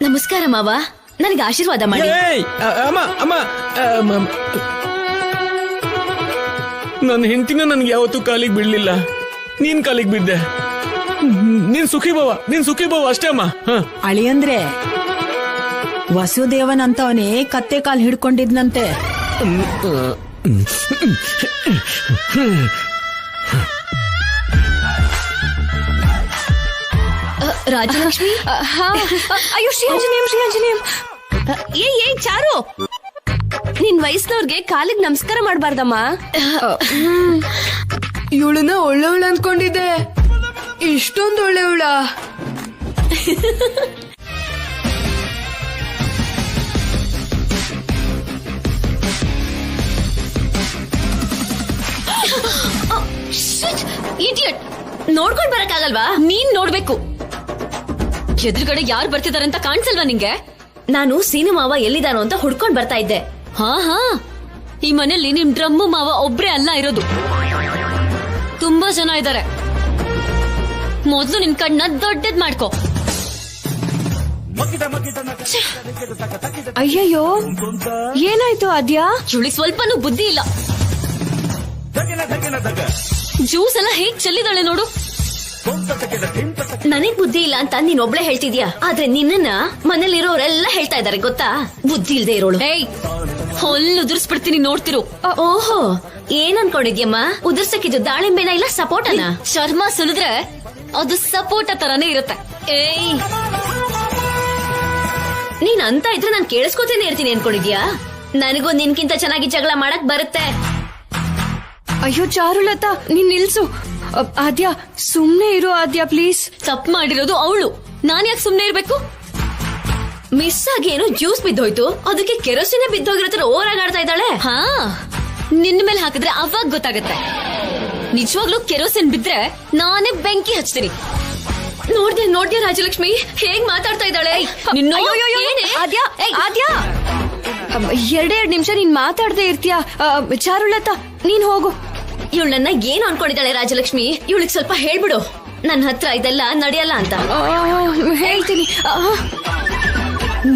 ನಮಸ್ಕಾರ ಮಾವ, ನನಗೆ ಆಶೀರ್ವಾದ ಮಾಡಿ. ಅಮ್ಮ ಅಮ್ಮ, ನನ್ನ ಹೆಂಡತಿನ ನನ್ಗೆ ಯಾವತ್ತೂ ಕಾಲಿಗೆ ಬಿಡ್ಲಿಲ್ಲ, ನೀನ್ ಕಾಲಿಗೆ ಬಿದ್ದೆ. ನೀನ್ ಸುಖಿ ಭವ ಅಷ್ಟೇ ಅಮ್ಮ. ಅಳಿಯಂದ್ರೆ ವಸುದೇವನ್ ಅಂತವನೇ ಕತ್ತೆ ಕಾಲ್ ಹಿಡ್ಕೊಂಡಿದ್ನಂತೆ. ರಾಜಲಕ್ಷ್ಮಿ. ಅಯ್ಯೋ ಶ್ರೀ ಆಂಜನೇಯಂ. ಏ ಚಾರು, ನಿನ್ ವಯಸ್ಸಿನವ್ರಿಗೆ ಕಾಲಿಗೆ ನಮಸ್ಕಾರ ಮಾಡ್ಬಾರ್ದಮ್ಮ. ಇವಳನ್ನ ಒಳ್ಳೆವಳ ಅನ್ಕೊಂಡಿದ್ದೆ, ಇಷ್ಟೊಂದು ಒಳ್ಳೆವಳ. ಇಡಿಯಟ್, ನೋಡ್ಕೊಂಡ್ ಬರಕ್ಕಾಗಲ್ವಾ? ನೀನ್ ನೋಡ್ಬೇಕು. ಎದುರುಗಡೆ ಯಾರು ಬರ್ತಿದಾರೆ ಅಂತ ಕಾಣಿಸಲ್ವಾ ನಿಂಗೆ? ನಾನು ಸೀನು ಮಾವ ಎಲ್ಲಿದಾನೋ ಅಂತ ಹುಡ್ಕೊಂಡ್ ಬರ್ತಾ ಇದ್ದೆ. ಹಾ, ಈ ಮನೆಯಲ್ಲಿ ನಿಮ್ ಡ್ರಮ್ಮು ಮಾವ ಒಬ್ರೇ ಅಲ್ಲ ಇರೋದು, ತುಂಬಾ ಜನ ಇದ್ದಾರೆ. ಮೊದ್ಲು ನಿನ್ ಕಣ್ಣ ದೊಡ್ಡದ್ ಮಾಡ್ಕೋ. ಅಯ್ಯಯ್ಯೋ, ಏನಾಯ್ತು ಆದ್ಯಾ? ಇವಳಿಗೆ ಸ್ವಲ್ಪನೂ ಬುದ್ಧಿ ಇಲ್ಲ. ಜ್ಯೂಸ್ ಎಲ್ಲ ಹೇಗ್ ಚೆಲ್ಲಿದಾಳೆ ನೋಡು. ನನಗ್ ಬುದ್ಧಿ ಇಲ್ಲ ಅಂತ ನೀನ್ ಒಬ್ಳೆ ಹೇಳ್ತಿದ್ಯಾ, ಆದ್ರೆ ನಿನ್ನ ಮನೇಲಿರೋರೆಲ್ಲ ಹೇಳ್ತಾ ಇದಾರೆ ಗೊತ್ತಾ, ಬುದ್ಧಿ ಇಲ್ದೆ ಇರೋಳು. ಏಯ್, ಹೊಲ್ಲು ಉದುರ್ಸ್ಬಿಡ್ತೀನಿ ನೋಡ್ತಿರು. ಓಹೋ, ಏನ್ ಅನ್ಕೊಂಡಿದ್ಯಮ್ಮ? ಉದುರ್ಸಕ್ಕಿದ್ದು ದಾಳಿಂಬೆನ ಇಲ್ಲ ಸಪೋಟನ? ಚರ್ಮ ಸುಲಿದ್ರೆ ಅದು ಸಪೋಟ ತರಾನೇ ಇರುತ್ತೆ. ಏಯ್, ನೀನ್ ಅಂತ ಇದ್ರೆ ನಾನ್ ಕೇಳಿಸ್ಕೊತೇನೆ ಇರ್ತೀನಿ ಅನ್ಕೊಂಡಿದ್ಯಾ? ನನಗೂ ನಿನ್ಕಿಂತ ಚೆನ್ನಾಗಿ ಜಗಳ ಮಾಡಕ್ ಬರುತ್ತೆ. ಅಯ್ಯೋ ಚಾರುಲತಾ, ನೀನ್ ನಿಲ್ಸು. ಆದ್ಯ ಸುಮ್ನೆ ಇರು ಆದ್ಯ ಪ್ಲೀಸ್. ತಪ್ಪು ಮಾಡಿರೋದು ಅವಳು, ನಾನ್ ಯಾಕೆ ಸುಮ್ನೆ ಇರ್ಬೇಕು? ಮಿಸ್ ಆಗಿ ಏನೋ ಜ್ಯೂಸ್ ಬಿದ್ದೋಯ್ತು, ಅದಕ್ಕೆ ಕೆರೋಸಿನೇ ಬಿದ್ದೋಗಿರೋ ತರ ಓವರಾಗಿ ಆಡ್ತಾ ಇದ್ದಾಳೆ. ಹಾ, ನಿನ್ನ ಮೇಲೆ ಹಾಕಿದ್ರೆ ಅವಾಗ ಗೊತ್ತಾಗತ್ತೆ. ನಿಜವಾಗ್ಲೂ ಕೆರೋಸಿನ್ ಬಿದ್ರೆ ನಾನೇ ಬೆಂಕಿ ಹಚ್ತೀನಿ. ನೋಡ್ದೆ ರಾಜಲಕ್ಷ್ಮಿ ಹೇಗ್ ಮಾತಾಡ್ತಾ ಇದ್ದಾಳೆ. ಎರಡೆರಡು ನಿಮಿಷ ನೀನ್ ಮಾತಾಡ್ದೆ ಇರ್ತೀಯ. ಚಾರುಲತಾ, ನೀನ್ ಹೋಗು. ಇವಳನ್ನ ಏನ್ ಅನ್ಕೊಂಡಿದ್ದಾಳೆ ರಾಜಲಕ್ಷ್ಮಿ? ಇವಳಿಗೆ ಸ್ವಲ್ಪ ಹೇಳ್ಬಿಡು, ನನ್ನ ಹತ್ರ ಇದೆಲ್ಲ ನಡೆಯಲ್ಲ ಅಂತ. ಹೇಳ್ತೀನಿ.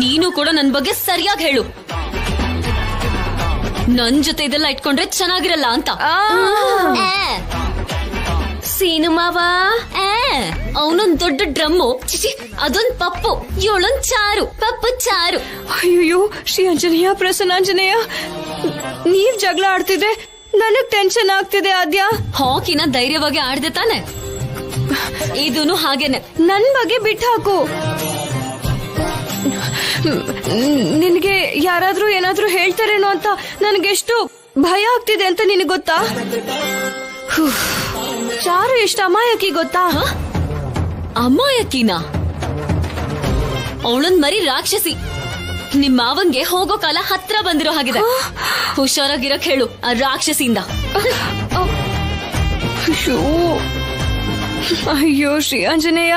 ನೀನು ಕೂಡ ನನ್ ಬಗ್ಗೆ ಸರಿಯಾಗಿ ಹೇಳು. ನನ್ ಜೊತೆ ಇದೆಲ್ಲ ಇಟ್ಕೊಂಡ್ರೆ ಚೆನ್ನಾಗಿರಲ್ಲ ಅಂತ. ಸೀನು ಮಾವ, ಅವನೊಂದ್ ದೊಡ್ಡ ಡ್ರಮ್ಮು, ಅದೊಂದ್ ಪಪ್ಪು, ಇವಳೊಂದ್ ಚಾರು. ಪಪ್ಪು ಚಾರು. ಅಯ್ಯೋ ಶ್ರೀ ಆಂಜನೇಯ, ಪ್ರಸನ್ನಾಂಜನೇಯ, ನೀವ್ ಜಗಳ ಆಡ್ತಿದ್ರೆ ನನಗ್ ಟೆನ್ಷನ್ ಆಗ್ತಿದೆ. ಆದ್ಯ, ಹಾಕಿನ ಧೈರ್ಯವಾಗಿ ಆಡ್ದೆ ತಾನೆ? ಇದೂನು ಹಾಗೇನೆ. ನನ್ ಬಗ್ಗೆ ಬಿಟ್ಟು ಹಾಕು. ನಿನ್ಗೆ ಯಾರಾದ್ರೂ ಏನಾದ್ರೂ ಹೇಳ್ತಾರೇನೋ ಅಂತ ನನಗೆಷ್ಟು ಭಯ ಆಗ್ತಿದೆ ಅಂತ ನಿನಗೆ ಗೊತ್ತಾ? ಚಾರು ಎಷ್ಟು ಅಮಾಯಕಿ ಗೊತ್ತಾ? ಅಮಾಯಕಿನ? ಅವಳೊಂದ್ ಮರಿ ರಾಕ್ಷಸಿ. ನಿಮ್ ಮಾವಂಗೆ ಹೋಗೋ ಕಾಲ ಹತ್ರ ಬಂದಿರೋ ಹಾಗಿದೆ. ಹುಷಾರಾಗಿರಕ್ ಹೇಳು ಆ ರಾಕ್ಷಸಿಯಿಂದ. ಅಯ್ಯೋ ಶ್ರೀ ಆಂಜನೇಯ,